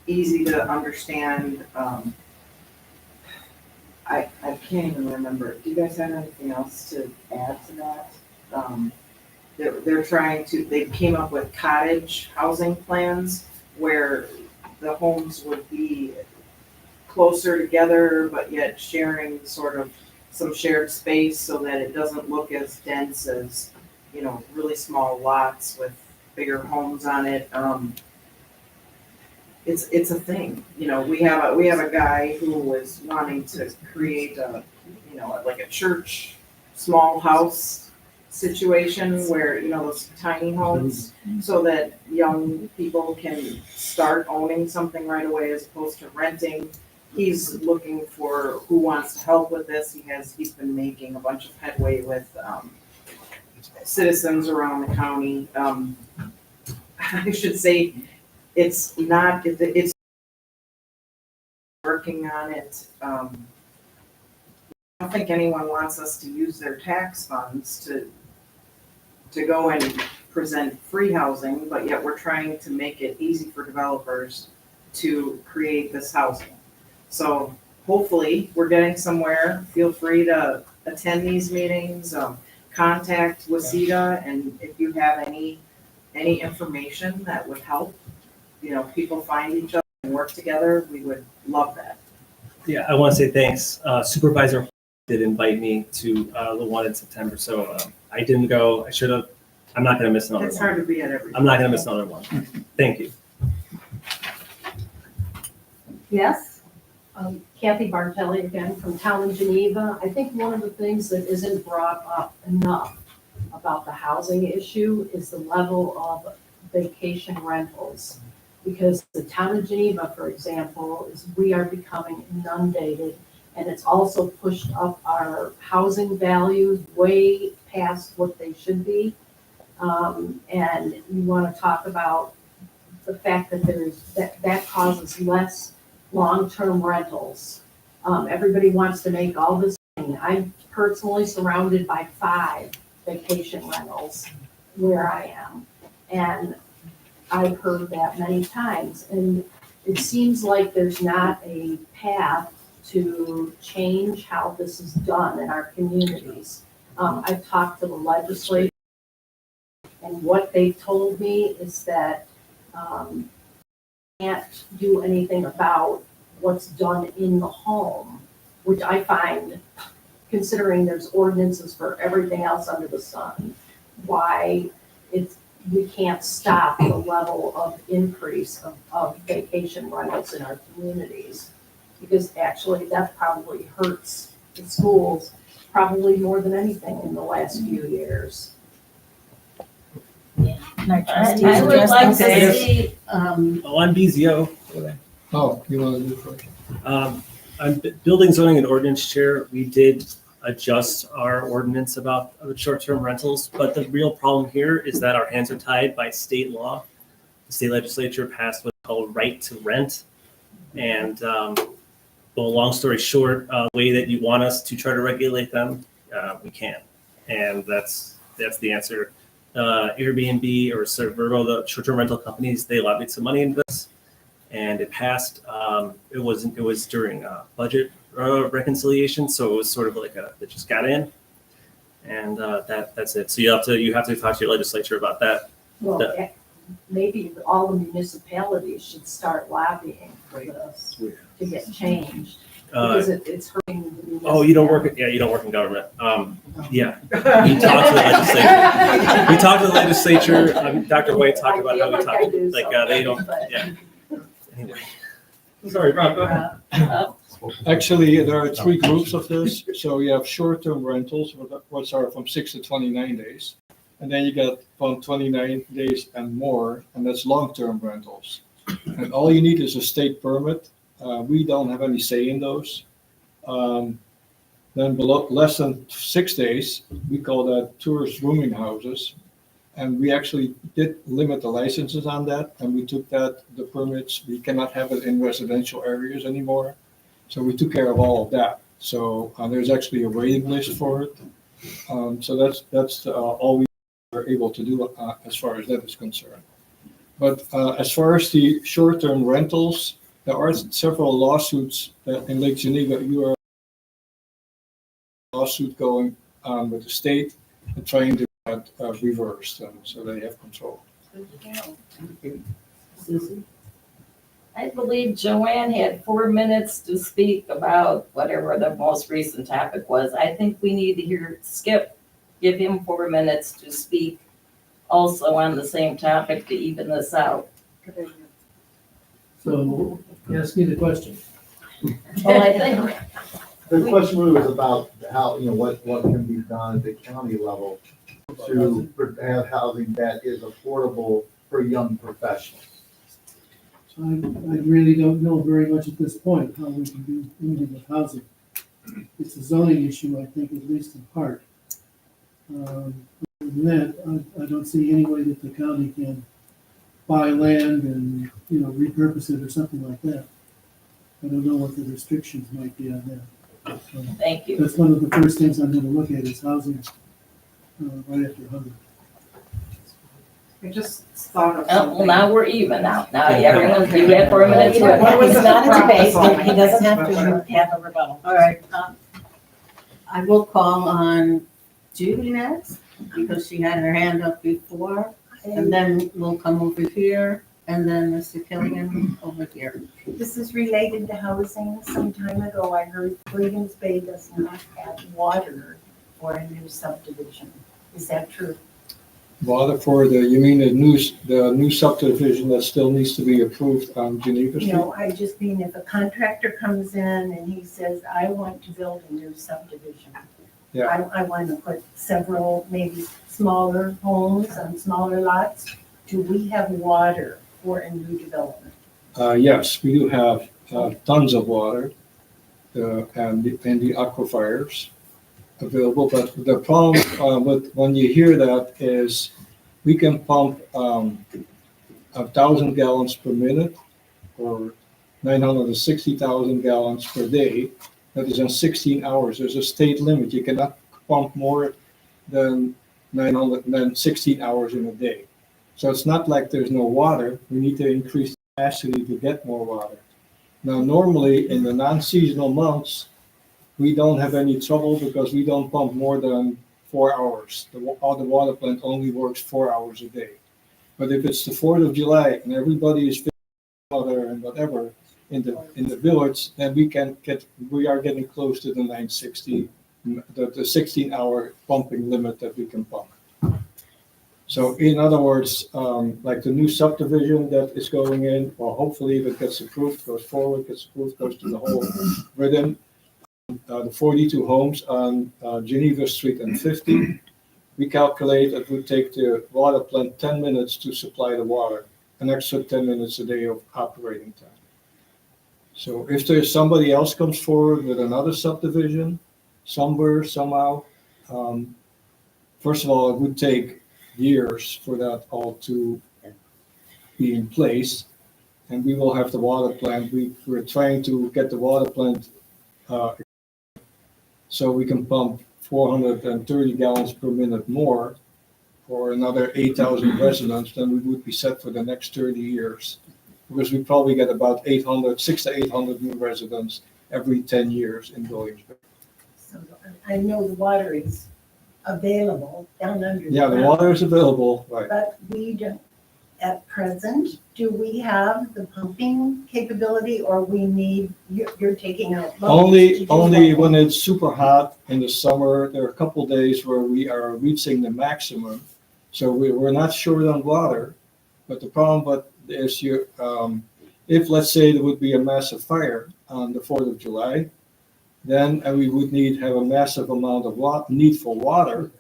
easy to understand. I can't even remember. Do you guys have anything else to add to that? They're trying to, they came up with cottage housing plans where the homes would be closer together, but yet sharing sort of some shared space so that it doesn't look as dense as, really small lots with bigger homes on it. It's a thing. We have a guy who was wanting to create a, like a church small house situation where, you know, those tiny homes, so that young people can start owning something right away as opposed to renting. He's looking for who wants to help with this. He's been making a bunch of headway with citizens around the county. I should say, it's working on it. I don't think anyone wants us to use their tax funds to go and present free housing, but yet we're trying to make it easy for developers to create this housing. So hopefully we're getting somewhere. Feel free to attend these meetings, contact Waseda, and if you have any information that would help, you know, people find each other and work together, we would love that. Yeah, I want to say thanks. Supervisor did invite me to the one in September, so I didn't go. I should have. I'm not going to miss another It's one. hard to be at every. I'm not going to miss another one. Thank you. Yes, Kathy Bartelli again from Town of Geneva. I think one of the things that isn't brought up enough about the housing issue is the level of vacation rentals. Because the Town of Geneva, for example, we are becoming inundated, and it's also pushed up our housing values way past what they should be. And you want to talk about the fact that that causes less long-term rentals. Everybody wants to make all this money. I'm personally surrounded by 5 vacation rentals where I am. And I've heard that many times. And it seems like there's not a path to change how this is done in our communities. I've talked to the legislature, and what they've told me is that can't do anything about what's done in the home, which I find, considering there's ordinances for everything else under the sun, why we can't stop the level of increase of vacation rentals in our communities. Because actually that probably hurts the schools probably more than anything in the last few years. I would like to see, I'm BZO. Oh, you want to do first? I'm Building, Zoning, and Ordinance Chair. We did adjust our ordinance about short-term rentals, but the real problem here is that our hands are tied by state law. The state legislature passed what's called right to rent, and well, long story short, the way that you want us to try to regulate them, we can't, and that's the answer. Airbnb or Cerverbo, the short-term rental companies, they lobbied some money into this, and it passed. It was during budget reconciliation, so it was sort of like it just got in, and that's it. So you have to talk to your legislature about that. Well, maybe all the municipalities should start lobbying for this to get changed, because it's hurting the municipalities. Oh, you don't work in government. Yeah, we talked to the legislature. We talked to the legislature. Dr. White talked about how we talked. They don't. Yeah. Anyway, sorry, Rob. Go ahead. Actually, there are 3 groups of this. So you have short-term rentals, which are from 6 to 29 days. And then you get from 29 days and more, and that's long-term rentals. And all you need is a state permit. We don't have any say in those. Then below less than 6 days, we call that tourist rooming houses. And we actually did limit the licenses on that, and we took the permits. We cannot have it in residential areas anymore. So we took care of all of that. So there's actually a waiting list for it. So that's all we were able to do as far as that is concerned. But as far as the short-term rentals, there are several lawsuits in Lake Geneva. You are a lawsuit going with the state and trying to reverse them so they have control. Susie? I believe Joanne had 4 minutes to speak about whatever the most recent topic was. I think we need to hear Skip, give him 4 minutes to speak also on the same topic to even this out. So ask me the question. Well, I think The question really was about how, what can be done at the county level to have housing that is affordable for young professionals. So I really don't know very much at this point how we can do anything with housing. It's a zoning issue, I think, at least in part. Other than that, I don't see any way that the county can buy land and, repurpose it or something like that. I don't know what the restrictions might be on that. So Thank you. that's one of the first things I'm gonna look at is housing, right after 100. I just thought of Oh, well, something. now we're even now. Now everyone, you had 4 minutes. You know what, it's not a debate, Sorry. but he doesn't have to have a rebuttal. All right, I will call on Judy next, because she had her hand up before, and then we'll come over here, and then Mr. Killian over here. This is related to housing. Some time ago, I heard Williams Bay does not have water for a new subdivision. Is that true? Water for you mean the new subdivision that still needs to be approved on Geneva Street? No, I just mean if a contractor comes in and he says, I want to build a new subdivision. Yeah. I want to put several, maybe smaller homes on smaller lots. Do we have water for a new development? Yes, we do have tons of water and the aquifers available, but the problem with when you hear that is we can pump 1,000 gallons per minute or 960,000 gallons per day. That is in 16 hours. There's a state limit. You cannot pump more than 16 hours in a day. So it's not like there's no water. We need to increase the capacity to get more water. Now, normally in the non-seasonal months, we don't have any trouble because we don't pump more than 4 hours. The water plant only works 4 hours a day. But if it's the 4th of July and everybody is fixing water and whatever in the village, then we are getting close to the 960, the 16-hour pumping limit that we can pump. So in other words, like the new subdivision that is going in, well, hopefully if it gets approved, goes forward, gets approved, goes to the whole rhythm. The 42 homes on Geneva Street and 50, we calculate it would take the water plant 10 minutes to supply the water, an extra 10 minutes a day of operating time. So if there's somebody else comes forward with another subdivision, somewhere, somehow, first of all, it would take years for that all to be in place, and we will have the water plant. We're trying to get the water plant so we can pump 430 gallons per minute more for another 8,000 residents, then we would be set for the next 30 years. Because we probably get about 600 to 800 new residents every 10 years in Williamsburg. So I know the water is available down under. Yeah, the ground, water is available, right. But we don't, at present, do we have the pumping capability or we need, you're taking out loads to do Only that? when it's super hot in the summer, there are a couple days where we are reaching the maximum. So we're not short on water, but the problem is if let's say there would be a massive fire on the 4th of July, then we would have a massive amount of need for water,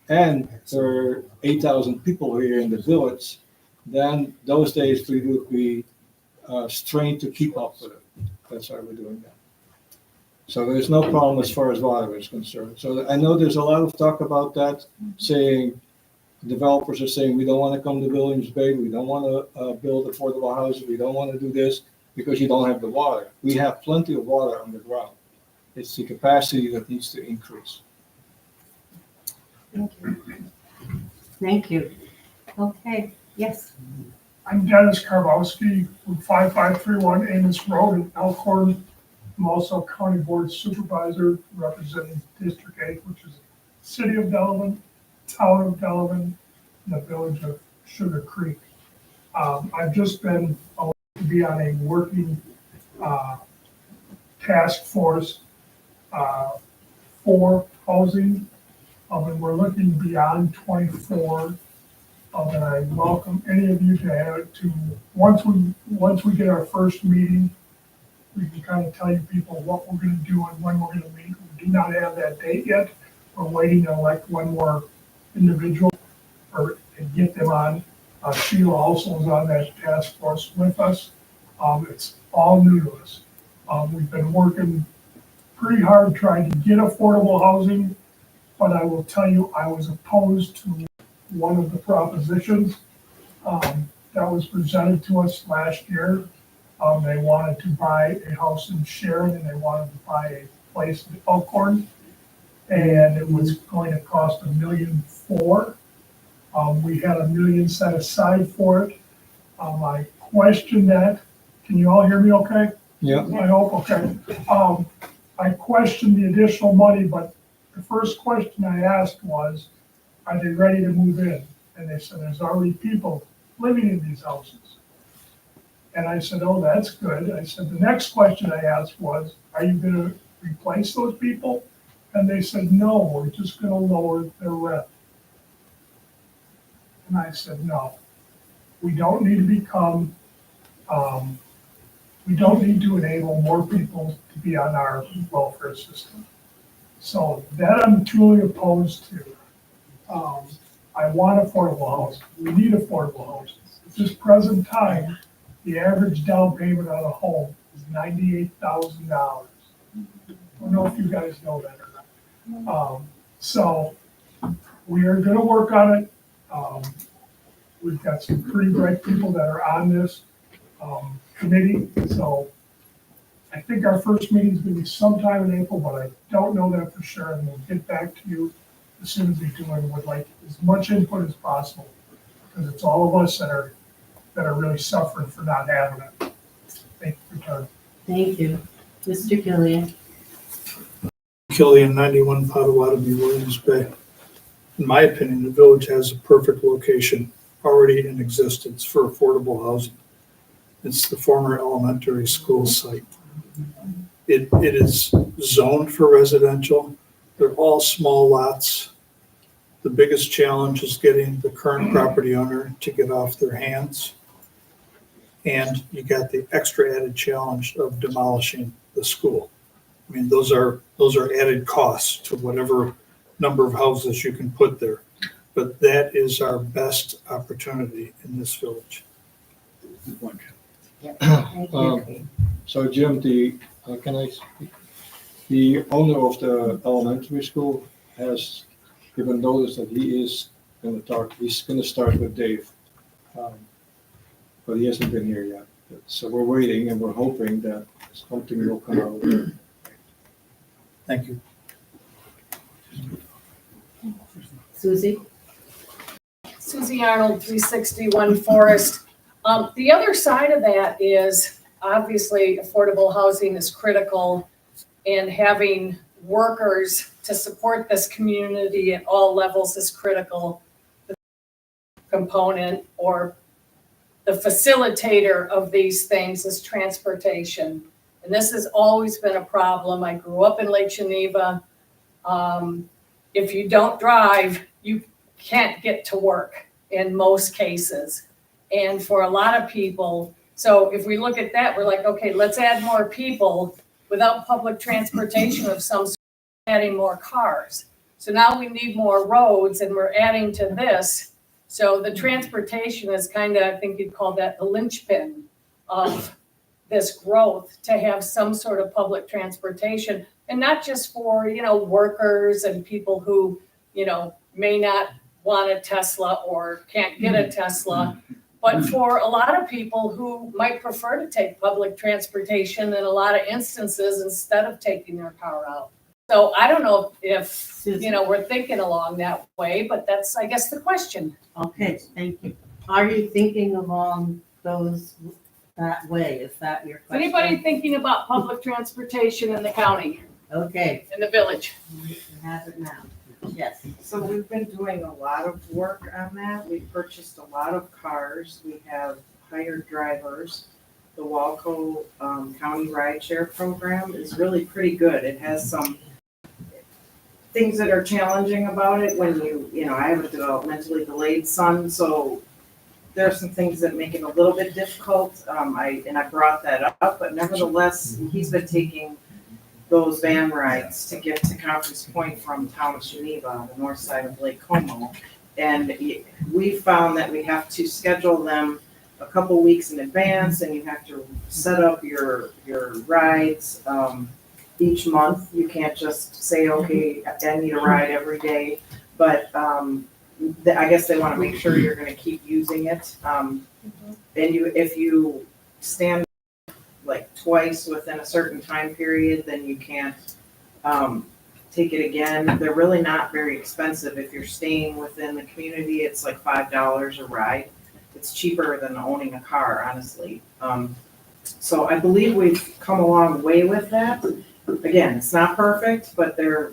and there are 8,000 people here in the village, then those days we would be strained to keep up with it. That's why we're doing that. So there's no problem as far as water is concerned. So I know there's a lot of talk about that, saying developers are saying we don't want to come to Williams Bay, we don't want to build affordable houses, we don't want to do this because you don't have the water. We have plenty of water on the ground. It's the capacity that needs to increase. Thank you. Thank you. Okay, yes. I'm Dennis Karbowski from 5531 Amos Road in Elkhorn. I'm also County Board Supervisor representing District 8, which is City of Delavan, Town of Delavan, and the Village of Sugar Creek. I've just been allowed to be on a working task force for housing, and we're looking beyond 24. And I welcome any of you to once we get our first meeting, we can kind of tell you people what we're going to do and when we're going to meet. We do not have that date yet. We're waiting to elect one more individual or and get them on. Sheila also is on that task force with us. It's all new to us. We've been working pretty hard trying to get affordable housing, but I will tell you, I was opposed to one of the propositions that was presented to us last year. They wanted to buy a house in Sharon and they wanted to buy a place in Elkhorn. And it was going to cost $1.4 million. We had $1 million set aside for it. I questioned that. Can you all hear me okay? Yeah. I hope, okay. I questioned the additional money, but the first question I asked was, are they ready to move in? And they said, there's already people living in these houses. And I said, oh, that's good. I said, the next question I asked was, are you gonna replace those people? And they said, no, we're just gonna lower their rent. And I said, no, we don't need to become, we don't need to enable more people to be on our welfare system. So that I'm truly opposed to. I want affordable housing. We need affordable housing. At this present time, the average down payment on a home is $98,000. I don't know if you guys know that or not. So we are gonna work on it. We've got some pretty bright people that are on this committee. So I think our first meeting is gonna be sometime in April, but I don't know that for sure. And we'll get back to you as soon as we do, and would like as much input as possible, because it's all of us that are really suffering for not having it. Thank you for your time. Thank you. Mr. Gillian? Killian, 91 Potawatomi, Williams Bay. In my opinion, the village has a perfect location already in existence for affordable housing. It's the former elementary school site. It is zoned for residential. They're all small lots. The biggest challenge is getting the current property owner to get off their hands. And you got the extra added challenge of demolishing the school. I mean, those are added costs to whatever number of houses you can put there. But that is our best opportunity in this village. So Jim, can I speak? The owner of the elementary school has given notice that he's gonna start with Dave. But he hasn't been here yet. So we're waiting and we're hoping that something will come out of it. Thank you. Susie? Susie Arnold, 361 Forest. The other side of that is obviously affordable housing is critical, and having workers to support this community at all levels is critical. The component or the facilitator of these things is transportation. And this has always been a problem. I grew up in Lake Geneva. If you don't drive, you can't get to work in most cases. And for a lot of people, so if we look at that, we're like, okay, let's add more people without public transportation of some sort, adding more cars. So now we need more roads and we're adding to this. So the transportation is kind of, I think you'd call that the linchpin of this growth, to have some sort of public transportation, and not just for, workers and people who, may not want a Tesla or can't get a Tesla, but for a lot of people who might prefer to take public transportation in a lot of instances instead of taking their car out. So I don't know if, we're thinking along that way, but that's, I guess, the question. Okay, thank you. Are you thinking along that way? Is that your question? Anybody thinking about public transportation in the county, Okay, in the village? we have it now. Yes. So we've been doing a lot of work on that. We purchased a lot of cars. We have hired drivers. The Walco County Rideshare Program is really pretty good. It has some things that are challenging about it when I have a developmentally delayed son, so there are some things that make it a little bit difficult. I brought that up, but nevertheless, he's been taking those van rides to get to Conference Point from town of Geneva, the north side of Lake Como. And we found that we have to schedule them a couple weeks in advance, and you have to set up your rides each month. You can't just say, okay, I need a ride every day. But I guess they want to make sure you're going to keep using it. And if you stand like twice within a certain time period, then you can't take it again. They're really not very expensive. If you're staying within the community, it's like $5 a ride. It's cheaper than owning a car, honestly. So I believe we've come a long way with that. Again, it's not perfect, but they're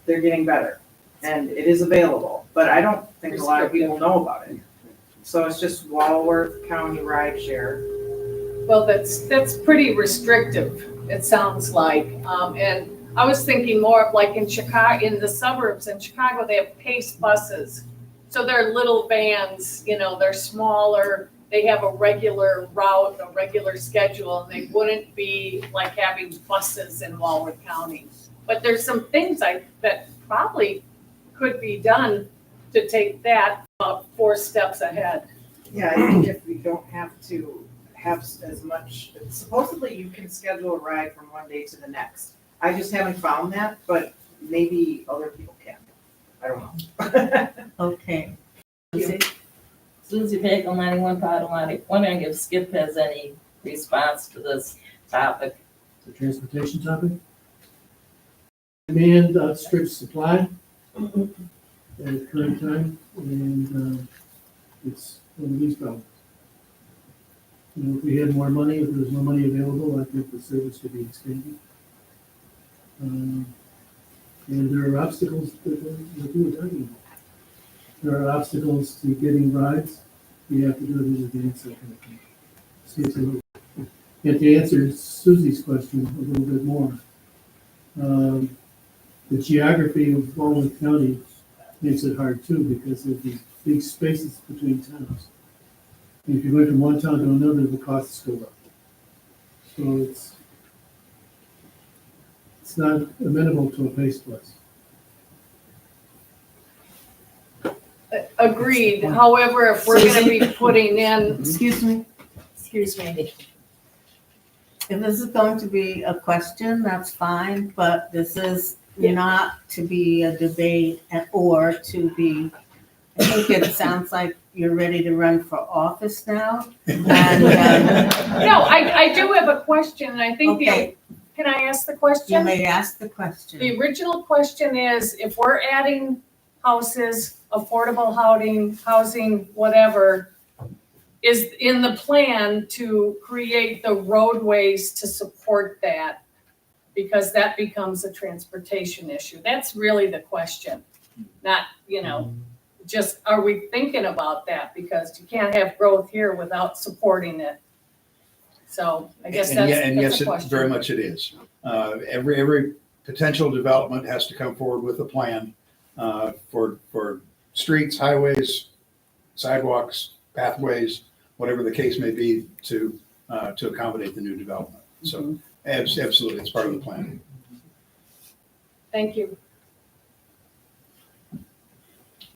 getting better. And it is available, but I don't think a lot of people know about it. So it's just Walworth County Rideshare. Well, that's pretty restrictive, it sounds like. And I was thinking more of like in Chicago, in the suburbs in Chicago, they have PACE buses. So they're little vans, they're smaller, they have a regular route, a regular schedule, and they wouldn't be like having buses in Walworth County. But there's some things that probably could be done to take that 4 steps ahead. Yeah, I think if we don't have to have as much, supposedly you can schedule a ride from one day to the next. I just haven't found that, but maybe other people can. I don't know. Okay. Susie Bagel, 91 Potawatomi. Wondering if Skip has any response to this topic. The transportation topic? Demand outstrips supply at the current time, and it's one of these problems. If we had more money, if there was more money available, I think the service could be expanded. And there are obstacles that we were talking about. There are obstacles to getting rides. We have to do it in advance, that kind of thing. And to answer Susie's question a little bit more, the geography of Walworth County makes it hard too, because of these big spaces between towns. And if you go from one town to another, the costs go up. So it's not amenable to a PACE bus. Agreed. However, if we're gonna be putting in, Excuse me. If this is going to be a question, that's fine, but this is not to be a debate or to be, I think it sounds like you're ready to run for office now. And, no, I do have a question, and I think Okay. Can I ask the question? You may ask the question. The original question is, if we're adding houses, affordable housing, whatever, is in the plan to create the roadways to support that? Because that becomes a transportation issue. That's really the question. Not, just, are we thinking about that? Because you can't have growth here without supporting it. So I guess that's yes, a question. very much it is. Every potential development has to come forward with a plan for streets, highways, sidewalks, pathways, whatever the case may be, to accommodate the new development. So absolutely, it's part of the plan. Thank you.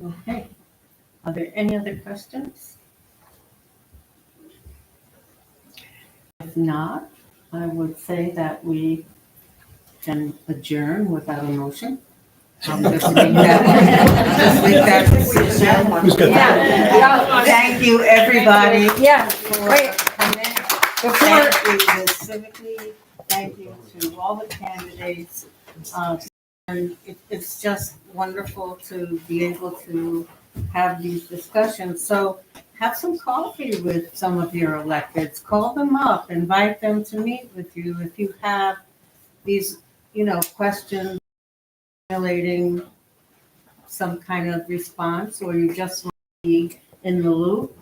Okay. Are there any other questions? If not, I would say that we can adjourn without a motion. Just make that decision. Who's got that? Yeah. Thank you, everybody. Yeah, For wait. coming. Before, Thank you to Civic League. Thank you to all the candidates. And it's just wonderful to be able to have these discussions. So have some coffee with some of your electeds. Call them up, invite them to meet with you if you have these, questions relating some kind of response, or you just want to be in the loop.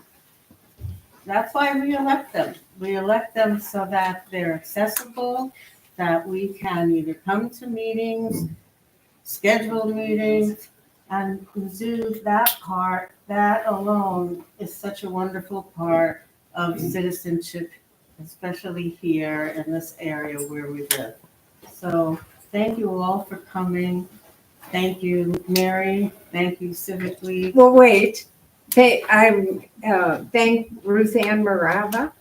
That's why we elect them. We elect them so that they're accessible, that we can either come to meetings, schedule meetings, and do that part. That alone is such a wonderful part of citizenship, especially here in this area where we live. So thank you all for coming. Thank you, Mary. Thank you, Civic League. Well, wait, thank Ruth Ann Marava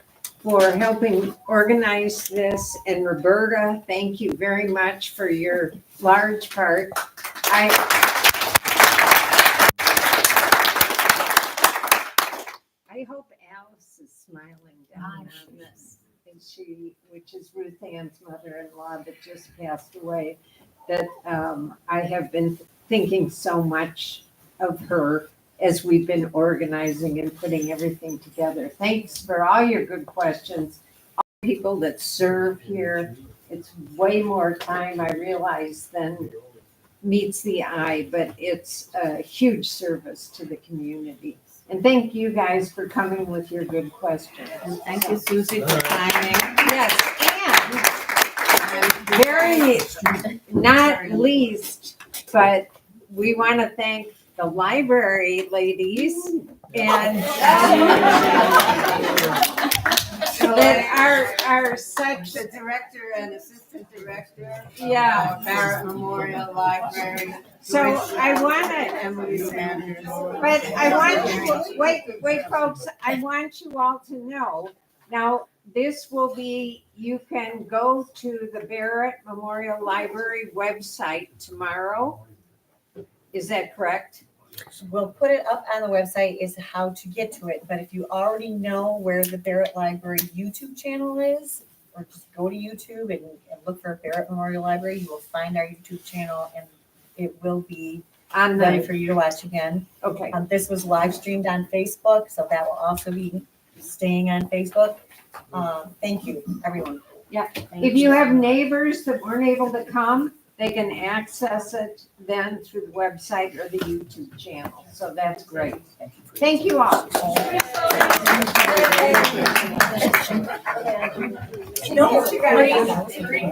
for helping organize this, and Roberta, thank you very much for your large part. I hope Alice is smiling down on this, and which is Ruth Ann's mother-in-law that just passed away, that I have been thinking so much of her as we've been organizing and putting everything together. Thanks for all your good questions. All the people that serve here, it's way more time, I realize, than meets the eye, but it's a huge service to the community. And thank you guys for coming with your good questions. And thank you, Susie, for timing. Yes, and very not least, but we want to thank the library ladies and that are such, The director and assistant director. yeah. Barrett Memorial Library. So I want to, Emily Sanders. but I want you, wait, folks, I want you all to know, now, this will be, you can go to the Barrett Memorial Library website tomorrow. Is that correct? We'll put it up on the website is how to get to it, but if you already know where the Barrett Library YouTube channel is, or just go to YouTube and look for Barrett Memorial Library, you will find our YouTube channel and it will be On ready the, for you to watch again. okay. This was live streamed on Facebook, so that will also be staying on Facebook. Thank you, everyone. If you have neighbors that weren't able to come, they can access it then through the website or the YouTube channel. So that's great. Thank you all. No,